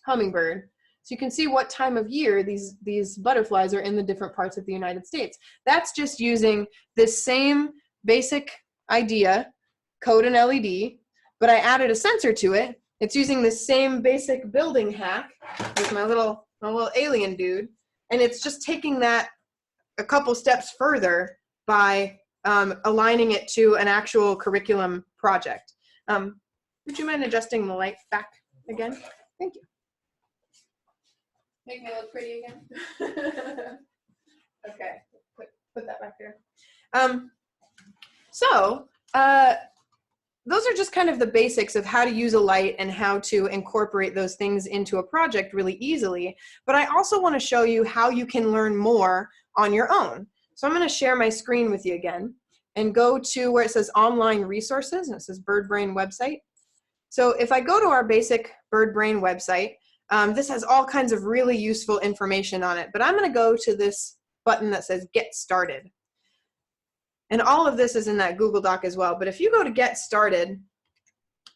Hummingbird. So you can see what time of year these butterflies are in the different parts of the United States. That's just using this same basic idea, code and LED, but I added a sensor to it. It's using the same basic building hack with my little alien dude, and it's just taking that a couple steps further by aligning it to an actual curriculum project. Would you mind adjusting the light back again? Thank you. Make me look pretty again. Okay, put that back there. Those are just kind of the basics of how to use a light and how to incorporate those things into a project really easily. But I also want to show you how you can learn more on your own. So I'm going to share my screen with you again and go to where it says online resources, and it says BirdBrain website. So if I go to our basic BirdBrain website, this has all kinds of really useful information on it, but I'm going to go to this button that says Get Started. And all of this is in that Google Doc as well, but if you go to Get Started,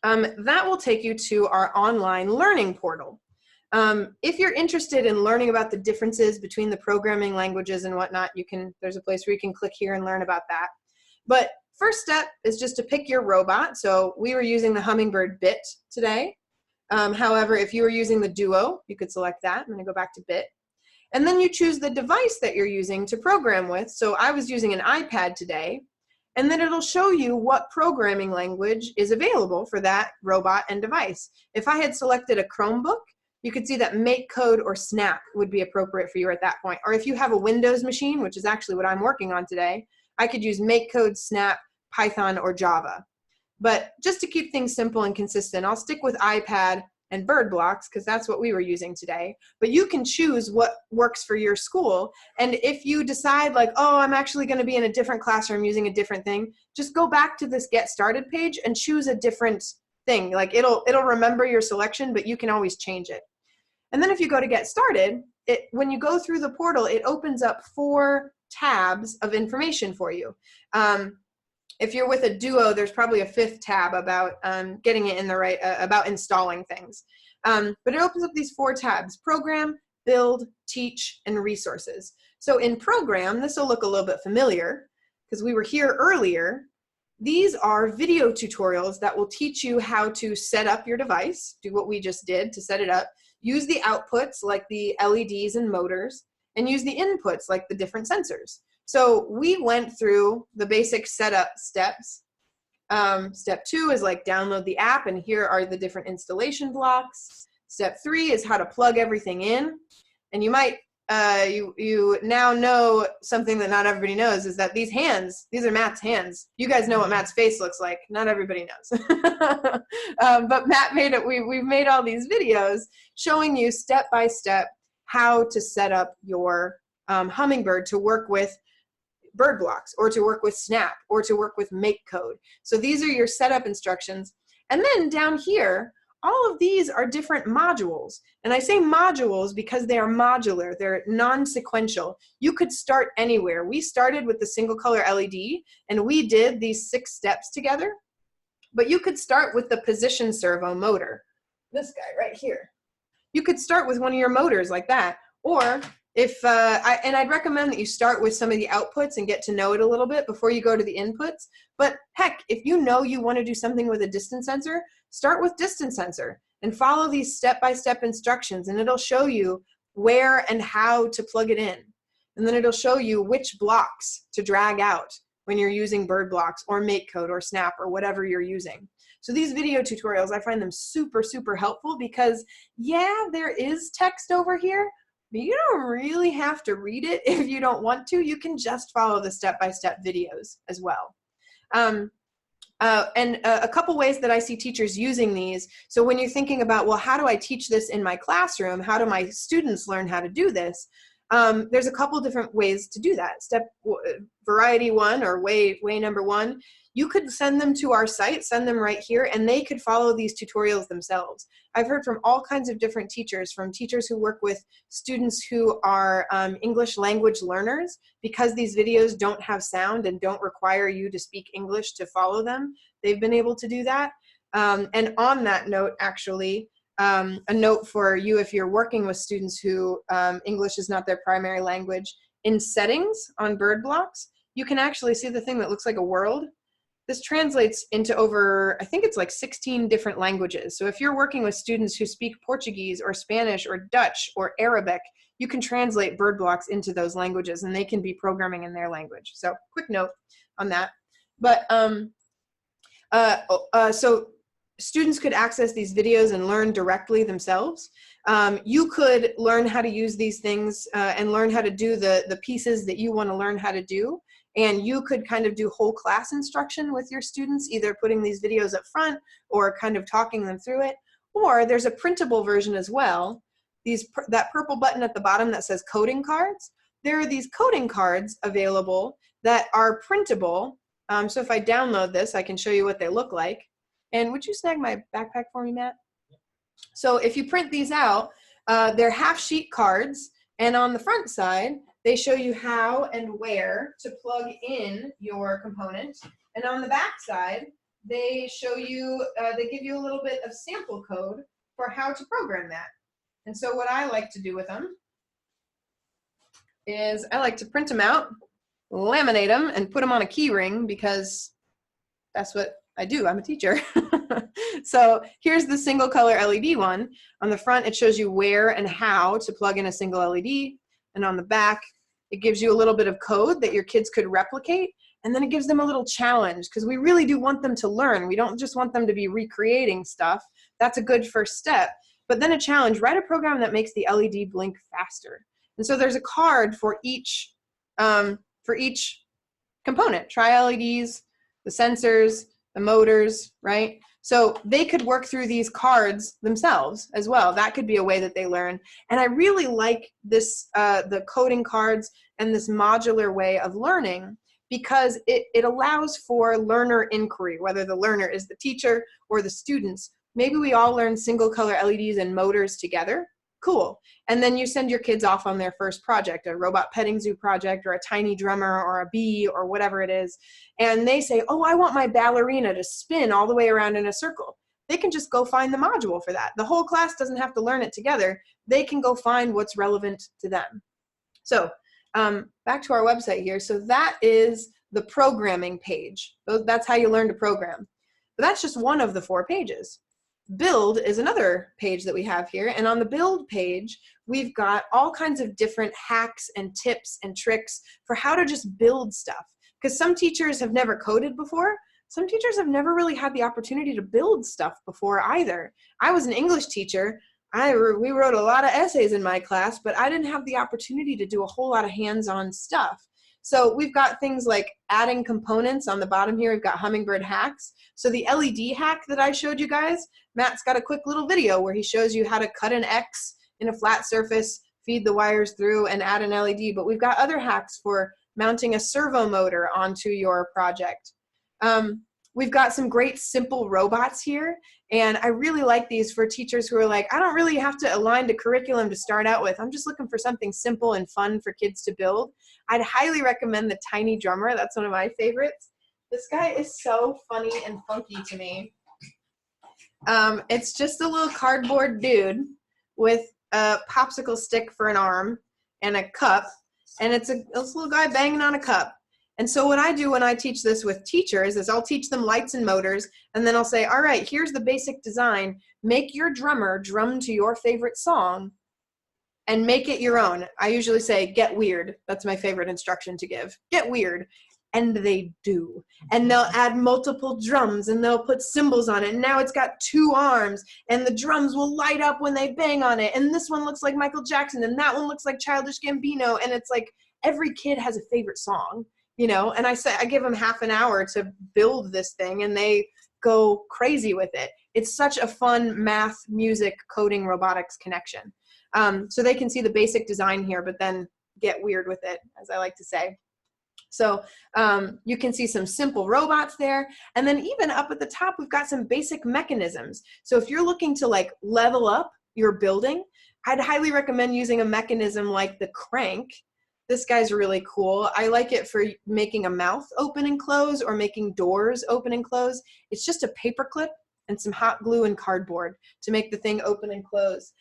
that will take you to our online learning portal. If you're interested in learning about the differences between the programming languages and whatnot, there's a place where you can click here and learn about that. But first step is just to pick your robot. So we were using the Hummingbird Bit today. However, if you were using the Duo, you could select that. I'm going to go back to Bit. And then you choose the device that you're using to program with. So I was using an iPad today, and then it'll show you what programming language is available for that robot and device. If I had selected a Chromebook, you could see that MakeCode or Snap would be appropriate for you at that point. Or if you have a Windows machine, which is actually what I'm working on today, I could use MakeCode, Snap, Python, or Java. But just to keep things simple and consistent, I'll stick with iPad and bird blocks because that's what we were using today. But you can choose what works for your school. And if you decide like, oh, I'm actually going to be in a different classroom using a different thing, just go back to this Get Started page and choose a different thing. Like it'll remember your selection, but you can always change it. And then if you go to Get Started, when you go through the portal, it opens up 4 tabs of information for you. If you're with a Duo, there's probably a 5th tab about getting it in the right, about installing things. But it opens up these 4 tabs: Program, Build, Teach, and Resources. So in Program, this will look a little bit familiar because we were here earlier. These are video tutorials that will teach you how to set up your device, do what we just did to set it up, use the outputs like the LEDs and motors, and use the inputs like the different sensors. So we went through the basic setup steps. Step 2 is like download the app, and here are the different installation blocks. Step 3 is how to plug everything in. And you might, you now know something that not everybody knows is that these are Matt's hands. You guys know what Matt's face looks like. Not everybody knows. But Matt made it, we've made all these videos showing you step by step how to set up your Hummingbird to work with bird blocks, or to work with Snap, or to work with MakeCode. So these are your setup instructions. And then down here, all of these are different modules. And I say modules because they are modular. They're non-sequential. You could start anywhere. We started with the single color LED, and we did these 6 steps together. But you could start with the position servo motor. This guy right here. You could start with one of your motors like that. Or if, and I'd recommend that you start with some of the outputs and get to know it a little bit before you go to the inputs. But heck, if you know you want to do something with a distance sensor, start with distance sensor and follow these step-by-step instructions, and it'll show you where and how to plug it in. And then it'll show you which blocks to drag out when you're using bird blocks or MakeCode or Snap or whatever you're using. So these video tutorials, I find them super, super helpful because, yeah, there is text over here, but you don't really have to read it if you don't want to. You can just follow the step-by-step videos as well. And a couple ways that I see teachers using these. So when you're thinking about, well, how do I teach this in my classroom? How do my students learn how to do this? There's a couple different ways to do that. Variety 1 or way number 1, you could send them to our site, send them right here, and they could follow these tutorials themselves. I've heard from all kinds of different teachers, from teachers who work with students who are English language learners, because these videos don't have sound and don't require you to speak English to follow them. They've been able to do that. And on that note, actually, a note for you if you're working with students who English is not their primary language, in settings on bird blocks, you can actually see the thing that looks like a world. This translates into over, I think it's like 16 different languages. So if you're working with students who speak Portuguese or Spanish or Dutch or Arabic, you can translate bird blocks into those languages, and they can be programming in their language. So quick note on that. But so students could access these videos and learn directly themselves. You could learn how to use these things and learn how to do the pieces that you want to learn how to do. And you could kind of do whole class instruction with your students, either putting these videos up front or kind of talking them through it. Or there's a printable version as well. That purple button at the bottom that says coding cards. There are these coding cards available that are printable. So if I download this, I can show you what they look like. And would you snag my backpack for me, Matt? So if you print these out, they're half sheet cards. And on the front side, they show you how and where to plug in your component. And on the back side, they show you, they give you a little bit of sample code for how to program that. And so what I like to do with them is I like to print them out, laminate them, and put them on a key ring, because that's what I do. I'm a teacher. So here's the single color LED one. On the front, it shows you where and how to plug in a single LED. And on the back, it gives you a little bit of code that your kids could replicate. And then it gives them a little challenge, because we really do want them to learn. We don't just want them to be recreating stuff. That's a good first step. But then a challenge, write a program that makes the LED blink faster. And so there's a card for each component. Tri-LEDs, the sensors, the motors, right? So they could work through these cards themselves as well. That could be a way that they learn. And I really like this, the coding cards and this modular way of learning, because it allows for learner inquiry, whether the learner is the teacher or the students. Maybe we all learn single color LEDs and motors together. Cool. And then you send your kids off on their first project, a robot petting zoo project, or a tiny drummer, or a bee, or whatever it is. And they say, oh, I want my ballerina to spin all the way around in a circle. They can just go find the module for that. The whole class doesn't have to learn it together. They can go find what's relevant to them. So back to our website here. So that is the programming page. That's how you learn to program. But that's just one of the 4 pages. Build is another page that we have here, and on the build page we've got all kinds of different hacks and tips and tricks for how to just build stuff, because some teachers have never coded before. Some teachers have never really had the opportunity to build stuff before either. I was an English teacher. We wrote a lot of essays in my class, but I didn't have the opportunity to do a whole lot of hands-on stuff. So we've got things like adding components on the bottom here. We've got Hummingbird hacks. So the LED hack that I showed you guys, Matt's got a quick little video where he shows you how to cut an X in a flat surface, feed the wires through, and add an LED. But we've got other hacks for mounting a servo motor onto your project. We've got some great simple robots here, and I really like these for teachers who are like, I don't really have to align to curriculum to start out with. I'm just looking for something simple and fun for kids to build. I'd highly recommend the Tiny Drummer. That's one of my favorites. This guy is so funny and funky to me. It's just a little cardboard dude with a popsicle stick for an arm and a cup, and it's this little guy banging on a cup. And so what I do when I teach this with teachers is I'll teach them lights and motors, and then I'll say, all right, here's the basic design. Make your drummer drum to your favorite song and make it your own. I usually say, get weird. That's my favorite instruction to give. Get weird. And they do. And they'll add multiple drums, and they'll put cymbals on it. And now it's got 2 arms, and the drums will light up when they bang on it. And this one looks like Michael Jackson, and that one looks like Childish Gambino. And it's like every kid has a favorite song. You know, and I give them half an hour to build this thing, and they go crazy with it. It's such a fun math, music, coding, robotics connection. So they can see the basic design here, but then get weird with it, as I like to say. So you can see some simple robots there. And then even up at the top, we've got some basic mechanisms. So if you're looking to like level up your building, I'd highly recommend using a mechanism like the crank. This guy's really cool. I like it for making a mouth open and close, or making doors open and close. It's just a paper clip and some hot glue and cardboard to make the thing open and close.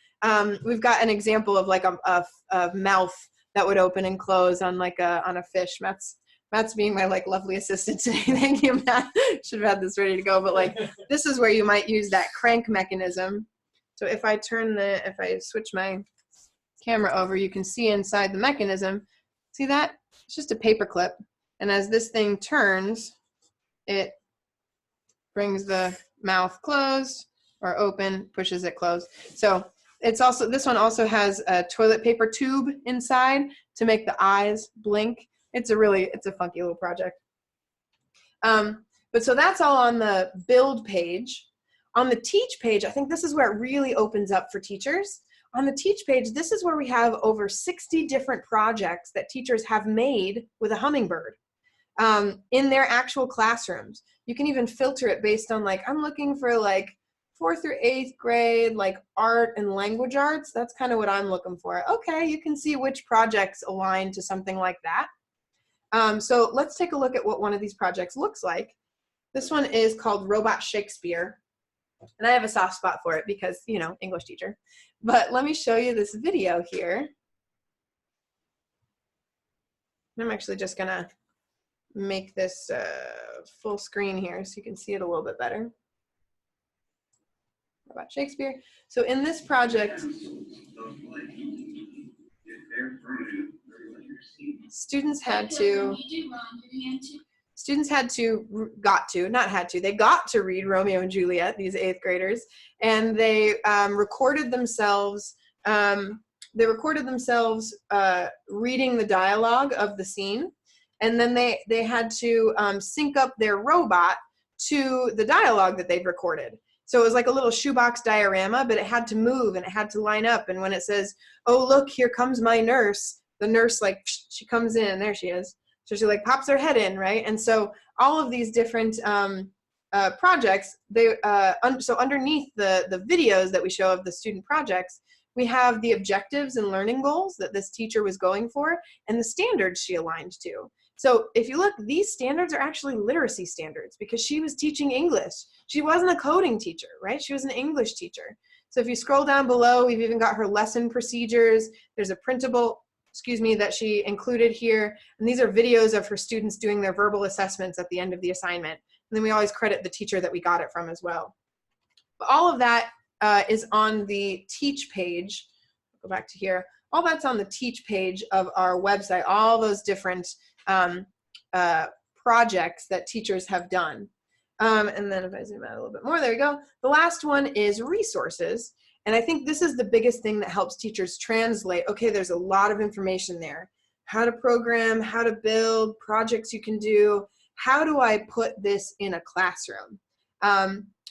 We've got an example of like a mouth that would open and close on like on a fish. Matt's being my like lovely assistant today. Thank you, Matt. Should have had this ready to go, but like this is where you might use that crank mechanism. So if I switch my camera over, you can see inside the mechanism. See that? It's just a paper clip, and as this thing turns, it brings the mouth closed or open, pushes it closed. So it's also, this one also has a toilet paper tube inside to make the eyes blink. It's a funky little project. But so that's all on the build page. On the teach page, I think this is where it really opens up for teachers. On the teach page, this is where we have over 60 different projects that teachers have made with a Hummingbird in their actual classrooms. You can even filter it based on like, I'm looking for like 4th through 8th grade, like art and language arts. That's kind of what I'm looking for. Okay, you can see which projects align to something like that. So let's take a look at what one of these projects looks like. This one is called Robot Shakespeare. And I have a soft spot for it because, you know, English teacher. But let me show you this video here. I'm actually just gonna make this full screen here so you can see it a little bit better. About Shakespeare. So in this project, students got to read Romeo and Juliet, these 8th graders, and they recorded themselves reading the dialogue of the scene, and then they had to sync up their robot to the dialogue that they'd recorded. So it was like a little shoebox diorama, but it had to move and it had to line up. And when it says, "Oh, look, here comes my nurse," the nurse, like, she comes in, there she is. So she like pops her head in, right? And so all of these different projects, so underneath the videos that we show of the student projects, we have the objectives and learning goals that this teacher was going for and the standards she aligned to. So if you look, these standards are actually literacy standards because she was teaching English. She wasn't a coding teacher, right? She was an English teacher. So if you scroll down below, we've even got her lesson procedures. There's a printable, that she included here. And these are videos of her students doing their verbal assessments at the end of the assignment. And then we always credit the teacher that we got it from as well. But all of that is on the Teach page. Go back to here. All that's on the Teach page of our website, all those different projects that teachers have done. And then if I zoom out a little bit more, there we go. The last one is resources. And I think this is the biggest thing that helps teachers translate. Okay, there's a lot of information there. How to program, how to build, projects you can do. How do I put this in a classroom?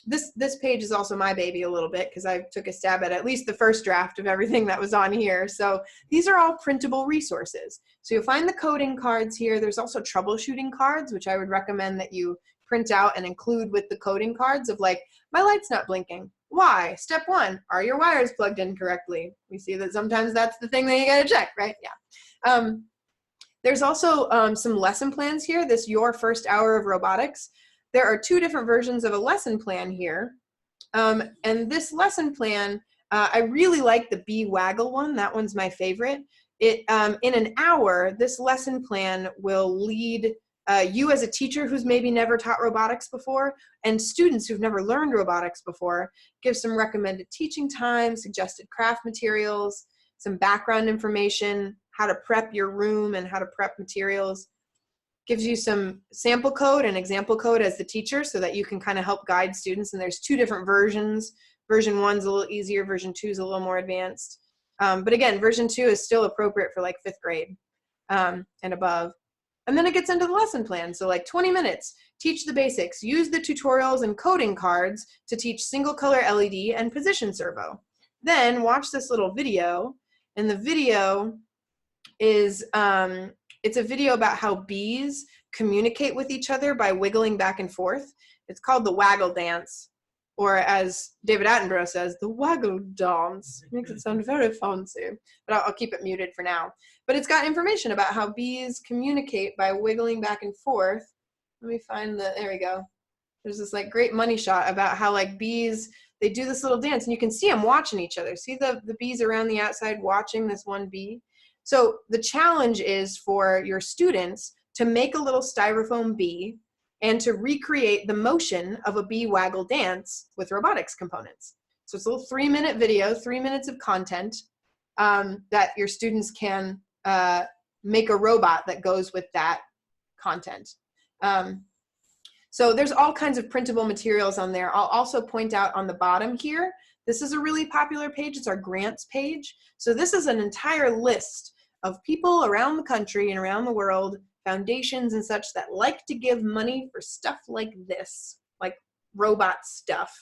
This page is also my baby a little bit because I took a stab at least the first draft of everything that was on here. So these are all printable resources. So you'll find the coding cards here. There's also troubleshooting cards, which I would recommend that you print out and include with the coding cards of like, my light's not blinking. Why? Step 1, are your wires plugged in correctly? We see that sometimes that's the thing that you gotta check, right? Yeah. There's also some lesson plans here, this Your First Hour of Robotics. There are 2 different versions of a lesson plan here. And this lesson plan, I really like the Bee Waggle one. That one's my favorite. In an hour, this lesson plan will lead you as a teacher who's maybe never taught robotics before, and students who've never learned robotics before, give some recommended teaching time, suggested craft materials, some background information, how to prep your room and how to prep materials. Gives you some sample code and example code as the teacher so that you can kind of help guide students. And there's 2 different versions. Version 1's a little easier, version 2's a little more advanced. But again, version 2 is still appropriate for like 5th grade and above. And then it gets into the lesson plan. So like 20 minutes, teach the basics, use the tutorials and coding cards to teach single color LED and position servo. Then watch this little video, and the video is, it's a video about how bees communicate with each other by wiggling back and forth. It's called the waggle dance, or as David Attenborough says, the waggle dance. Makes it sound very fancy, but I'll keep it muted for now. But it's got information about how bees communicate by wiggling back and forth. Let me find there we go. There's this like great money shot about how like bees, they do this little dance and you can see them watching each other. See the bees around the outside watching this one bee? So the challenge is for your students to make a little styrofoam bee and to recreate the motion of a bee waggle dance with robotics components. So it's a little 3-minute video, 3 minutes of content that your students can make a robot that goes with that content. So there's all kinds of printable materials on there. I'll also point out on the bottom here, this is a really popular page. It's our grants page. So this is an entire list of people around the country and around the world, foundations and such, that like to give money for stuff like this, like robot stuff.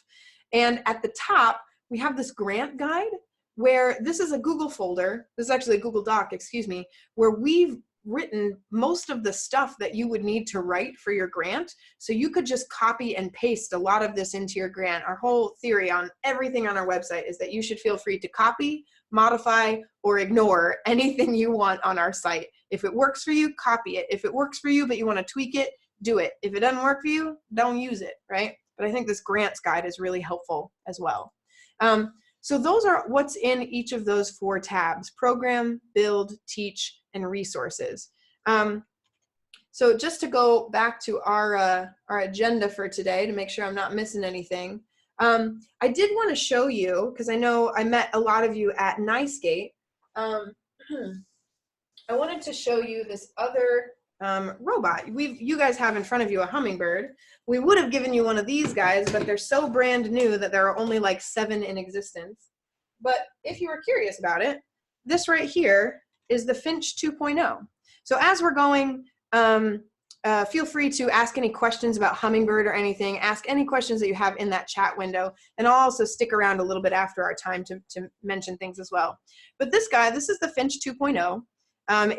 And at the top, we have this grant guide where this is a Google folder. This is actually a Google Doc, excuse me, where we've written most of the stuff that you would need to write for your grant. So you could just copy and paste a lot of this into your grant. Our whole theory on everything on our website is that you should feel free to copy, modify, or ignore anything you want on our site. If it works for you, copy it. If it works for you, but you want to tweak it, do it. If it doesn't work for you, don't use it, right? But I think this grants guide is really helpful as well. So those are what's in each of those 4 tabs: program, build, teach, and resources. So just to go back to our agenda for today to make sure I'm not missing anything, I did want to show you, because I know I met a lot of you at NYSCATE. I wanted to show you this other robot. You guys have in front of you a Hummingbird. We would have given you one of these guys, but they're so brand new that there are only like 7 in existence. But if you were curious about it, this right here is the Finch 2.0. So as we're going, feel free to ask any questions about Hummingbird or anything. Ask any questions that you have in that chat window, and I'll also stick around a little bit after our time to mention things as well. But this guy, this is the Finch 2.0.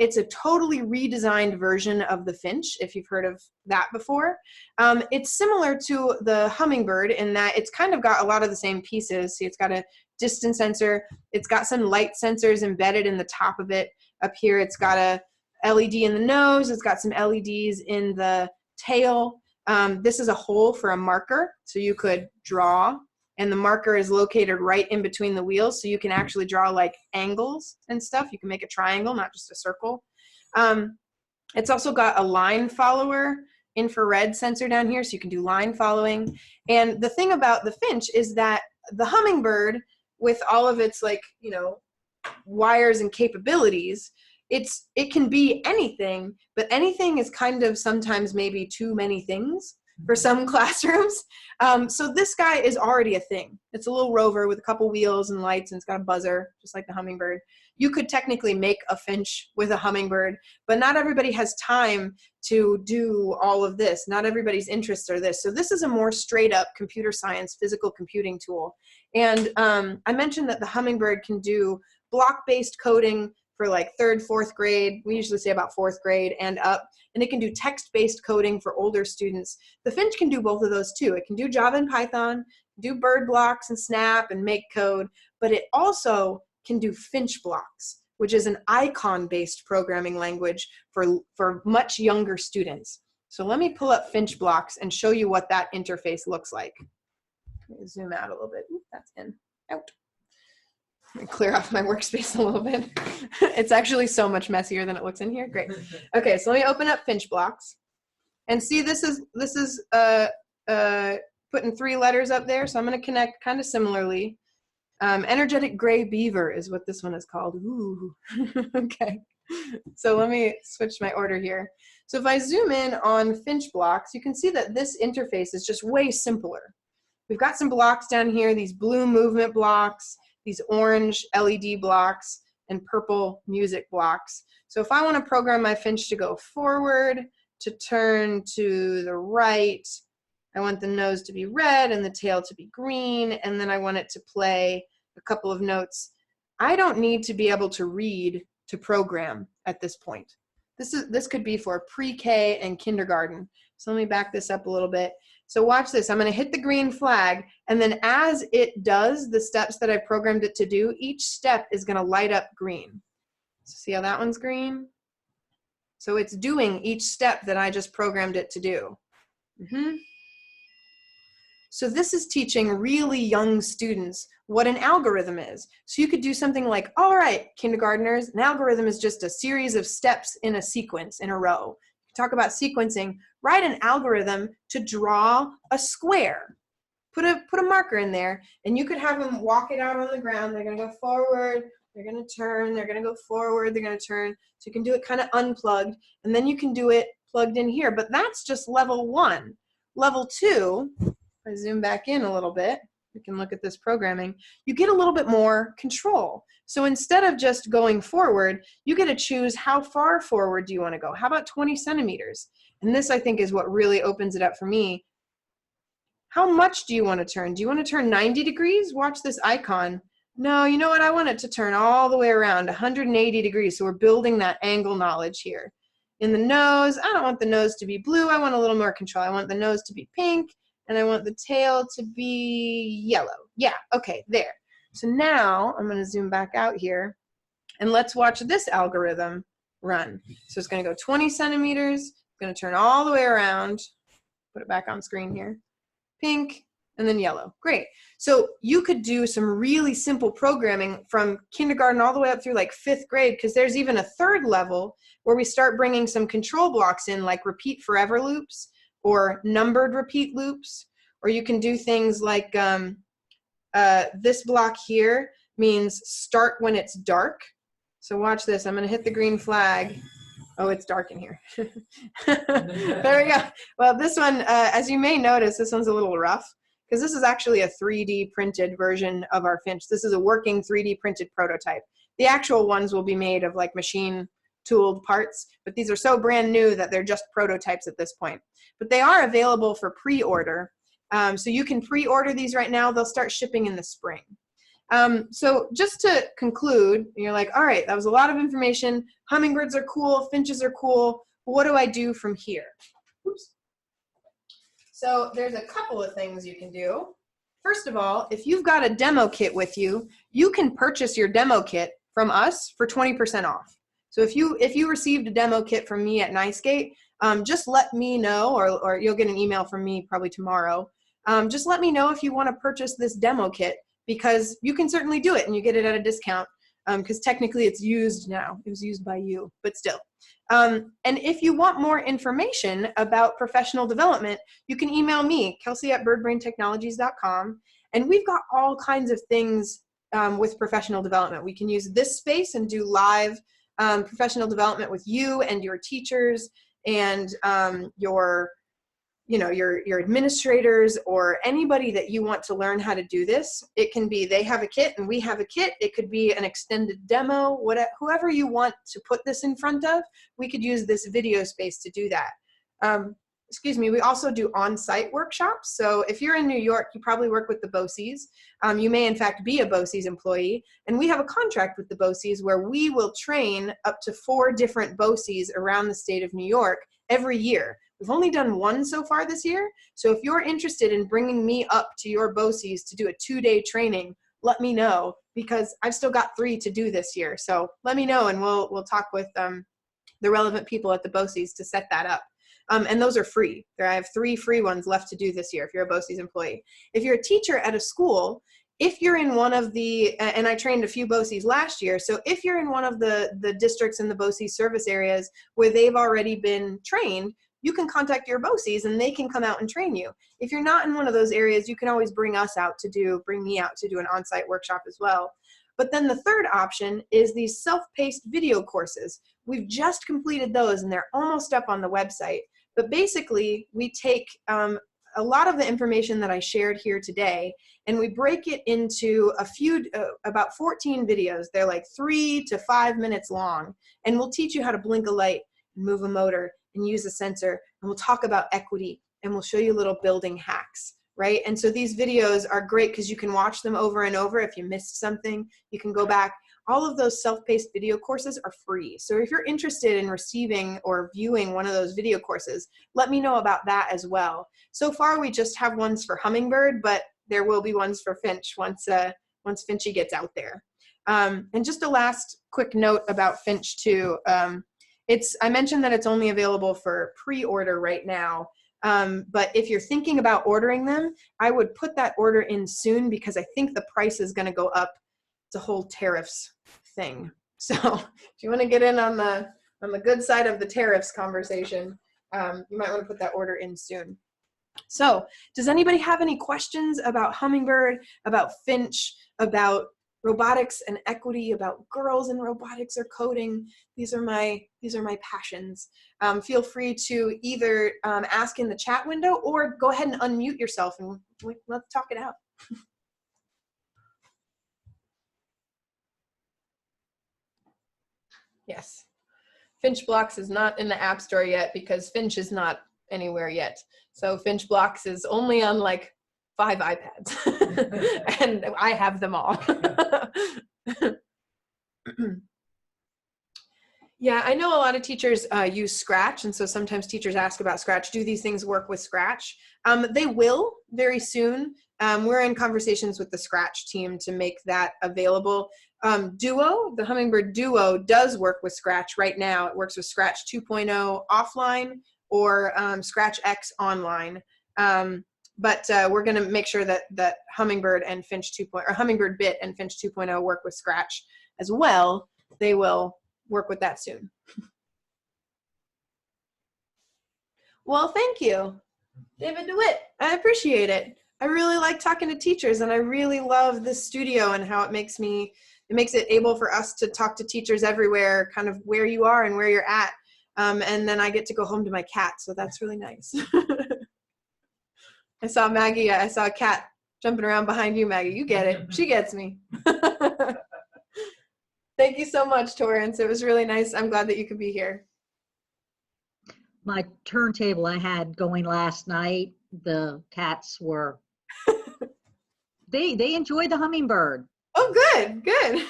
It's a totally redesigned version of the Finch, if you've heard of that before. It's similar to the Hummingbird in that it's kind of got a lot of the same pieces. See, it's got a distance sensor. It's got some light sensors embedded in the top of it. Up here, it's got a LED in the nose. It's got some LEDs in the tail. This is a hole for a marker, so you could draw, and the marker is located right in between the wheels, so you can actually draw like angles and stuff. You can make a triangle, not just a circle. It's also got a line follower infrared sensor down here, so you can do line following. And the thing about the Finch is that the Hummingbird, with all of its like, you know, wires and capabilities, it can be anything, but anything is kind of sometimes maybe too many things for some classrooms. So this guy is already a thing. It's a little rover with a couple wheels and lights, and it's got a buzzer, just like the Hummingbird. You could technically make a Finch with a Hummingbird, but not everybody has time to do all of this. Not everybody's interests are this. So this is a more straight up computer science, physical computing tool. And I mentioned that the Hummingbird can do block-based coding for like 3rd, 4th grade. We usually say about 4th grade and up. And it can do text-based coding for older students. The Finch can do both of those too. It can do Java and Python, do bird blocks and snap and make code, but it also can do Finch blocks, which is an icon-based programming language for much younger students. So let me pull up Finch blocks and show you what that interface looks like. Let me zoom out a little bit. Ooh, that's in, out. Let me clear off my workspace a little bit. It's actually so much messier than it looks in here. Great. Okay, so let me open up Finch blocks. And see, this is putting 3 letters up there, so I'm going to connect kind of similarly. Energetic Gray Beaver is what this one is called. Ooh. Okay. So let me switch my order here. So if I zoom in on Finch blocks, you can see that this interface is just way simpler. We've got some blocks down here, these blue movement blocks, these orange LED blocks, and purple music blocks. So if I want to program my Finch to go forward, to turn to the right, I want the nose to be red and the tail to be green, and then I want it to play a couple of notes. I don't need to be able to read to program at this point. This could be for pre-K and kindergarten. So let me back this up a little bit. So watch this. I'm going to hit the green flag, and then as it does the steps that I programmed it to do, each step is going to light up green. So see how that one's green? So it's doing each step that I just programmed it to do. So this is teaching really young students what an algorithm is. So you could do something like, all right, kindergartners, an algorithm is just a series of steps in a sequence, in a row. Talk about sequencing. Write an algorithm to draw a square. Put a marker in there, and you could have them walk it out on the ground. They're going to go forward, they're going to turn, they're going to go forward, they're going to turn. So you can do it kind of unplugged, and then you can do it plugged in here. But that's just level 1. Level 2, if I zoom back in a little bit, we can look at this programming, you get a little bit more control. So instead of just going forward, you get to choose how far forward do you want to go. How about 20 centimeters? And this, I think, is what really opens it up for me. How much do you want to turn? Do you want to turn 90 degrees? Watch this icon. No, you know what? I want it to turn all the way around 180 degrees. So we're building that angle knowledge here. In the nose, I don't want the nose to be blue. I want a little more control. I want the nose to be pink, and I want the tail to be yellow. Yeah, okay, there. So now I'm going to zoom back out here, and let's watch this algorithm run. So it's going to go 20 centimeters. It's going to turn all the way around. Put it back on screen here. Pink, and then yellow. Great. So you could do some really simple programming from kindergarten all the way up through like 5th grade, because there's even a 3rd level where we start bringing some control blocks in, like repeat forever loops or numbered repeat loops. Or you can do things like this block here means start when it's dark. So watch this. I'm going to hit the green flag. Oh, it's dark in here. There we go. Well, this one, as you may notice, this one's a little rough because this is actually a 3D printed version of our Finch. This is a working 3D printed prototype. The actual ones will be made of like machine tooled parts, but these are so brand new that they're just prototypes at this point. But they are available for pre-order. So you can pre-order these right now. They'll start shipping in the spring. So just to conclude, you're like, all right, that was a lot of information. Hummingbirds are cool. Finches are cool. What do I do from here? Oops. So there's a couple of things you can do. First of all, if you've got a demo kit with you, you can purchase your demo kit from us for 20% off. So if you received a demo kit from me at NYSCATE, just let me know, or you'll get an email from me probably tomorrow. Just let me know if you want to purchase this demo kit, because you can certainly do it and you get it at a discount, because technically it's used now. It was used by you, but still. And if you want more information about professional development, you can email me, kelsey@birdbraintechnologies.com, and we've got all kinds of things with professional development. We can use this space and do live professional development with you and your teachers and your administrators, or anybody that you want to learn how to do this. It can be they have a kit and we have a kit. It could be an extended demo. Whoever you want to put this in front of, we could use this video space to do that. Excuse me, we also do on-site workshops. So if you're in New York, you probably work with the BOCES. You may in fact be a BOCES employee, and we have a contract with the BOCES where we will train up to 4 different BOCES around the state of New York every year. We've only done 1 so far this year, so if you're interested in bringing me up to your BOCES to do a 2-day training, let me know, because I've still got 3 to do this year. So let me know, and we'll talk with the relevant people at the BOCES to set that up. And those are free. I have 3 free ones left to do this year if you're a BOCES employee. If you're a teacher at a school, if you're in one of the, and I trained a few BOCES last year, so if you're in one of the districts in the BOCES service areas where they've already been trained, you can contact your BOCES and they can come out and train you. If you're not in one of those areas, you can always bring me out to do an on-site workshop as well. But then the third option is these self-paced video courses. We've just completed those and they're almost up on the website. But basically, we take a lot of the information that I shared here today, and we break it into about 14 videos. They're like 3 to 5 minutes long, and we'll teach you how to blink a light, and move a motor, and use a sensor, and we'll talk about equity, and we'll show you little building hacks, right? And so these videos are great because you can watch them over and over. If you missed something, you can go back. All of those self-paced video courses are free. So if you're interested in receiving or viewing one of those video courses, let me know about that as well. So far, we just have ones for Hummingbird, but there will be ones for Finch once Finchy gets out there. And just a last quick note about Finch too. I mentioned that it's only available for pre-order right now. But if you're thinking about ordering them, I would put that order in soon, because I think the price is going to go up. It's a whole tariffs thing. So if you want to get in on the good side of the tariffs conversation, you might want to put that order in soon. So does anybody have any questions about Hummingbird, about Finch, about robotics and equity, about girls in robotics or coding? These are my passions. Feel free to either ask in the chat window or go ahead and unmute yourself and let's talk it out. Yes. Finch Blocks is not in the App Store yet because Finch is not anywhere yet. So Finch Blocks is only on like 5 iPads and I have them all. Yeah, I know a lot of teachers use Scratch, and so sometimes teachers ask about Scratch. Do these things work with Scratch? They will very soon. We're in conversations with the Scratch team to make that available. Duo, the Hummingbird Duo, does work with Scratch right now. It works with Scratch 2.0 offline or Scratch X online. but we're going to make sure that Hummingbird and Finch 2.0 or Hummingbird Bit and Finch 2.0 work with Scratch as well. They will work with that soon. Well, thank you, David DeWitt. I appreciate it. I really like talking to teachers, and I really love this studio and how it makes it able for us to talk to teachers everywhere, kind of where you are and where you're at. And then I get to go home to my cat, so that's really nice. I saw Maggie, I saw a cat jumping around behind you, Maggie. You get it. She gets me. Thank you so much, Torrance. It was really nice. I'm glad that you could be here. My turntable I had going last night, the cats were, they enjoyed the hummingbird. Oh, good, good.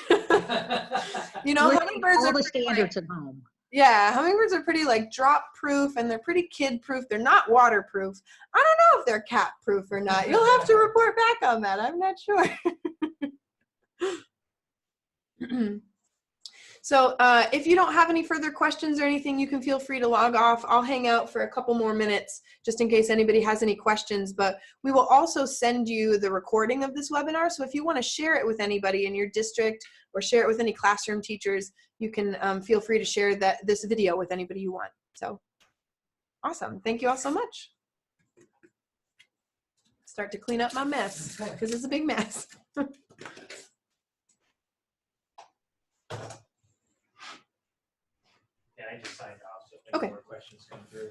You know, With hummingbirds all are the pretty, standards at home. yeah, hummingbirds are pretty like drop proof, and they're pretty kid proof. They're not waterproof. I don't know if they're cat proof or not. You'll have to report back on that. I'm not sure. So if you don't have any further questions or anything, you can feel free to log off. I'll hang out for a couple more minutes just in case anybody has any questions, but we will also send you the recording of this webinar. So if you want to share it with anybody in your district or share it with any classroom teachers, you can feel free to share this video with anybody you want. So awesome. Thank you all so much. Start to clean up my mess because it's a big mess. Yeah, I just signed off, so if Okay. any more questions come through.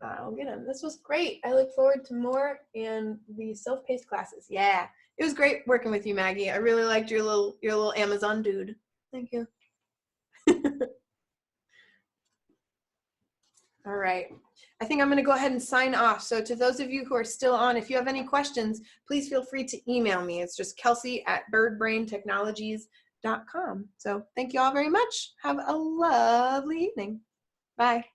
I'll get them. This was great. I look forward to more in the self-paced classes. Yeah, it was great working with you, Maggie. I really liked your little Amazon dude. Thank you. All right. I think I'm going to go ahead and sign off. So to those of you who are still on, if you have any questions, please feel free to email me. It's just kelsey@birdbraintechnologies.com. So thank you all very much. Have a lovely evening. Bye.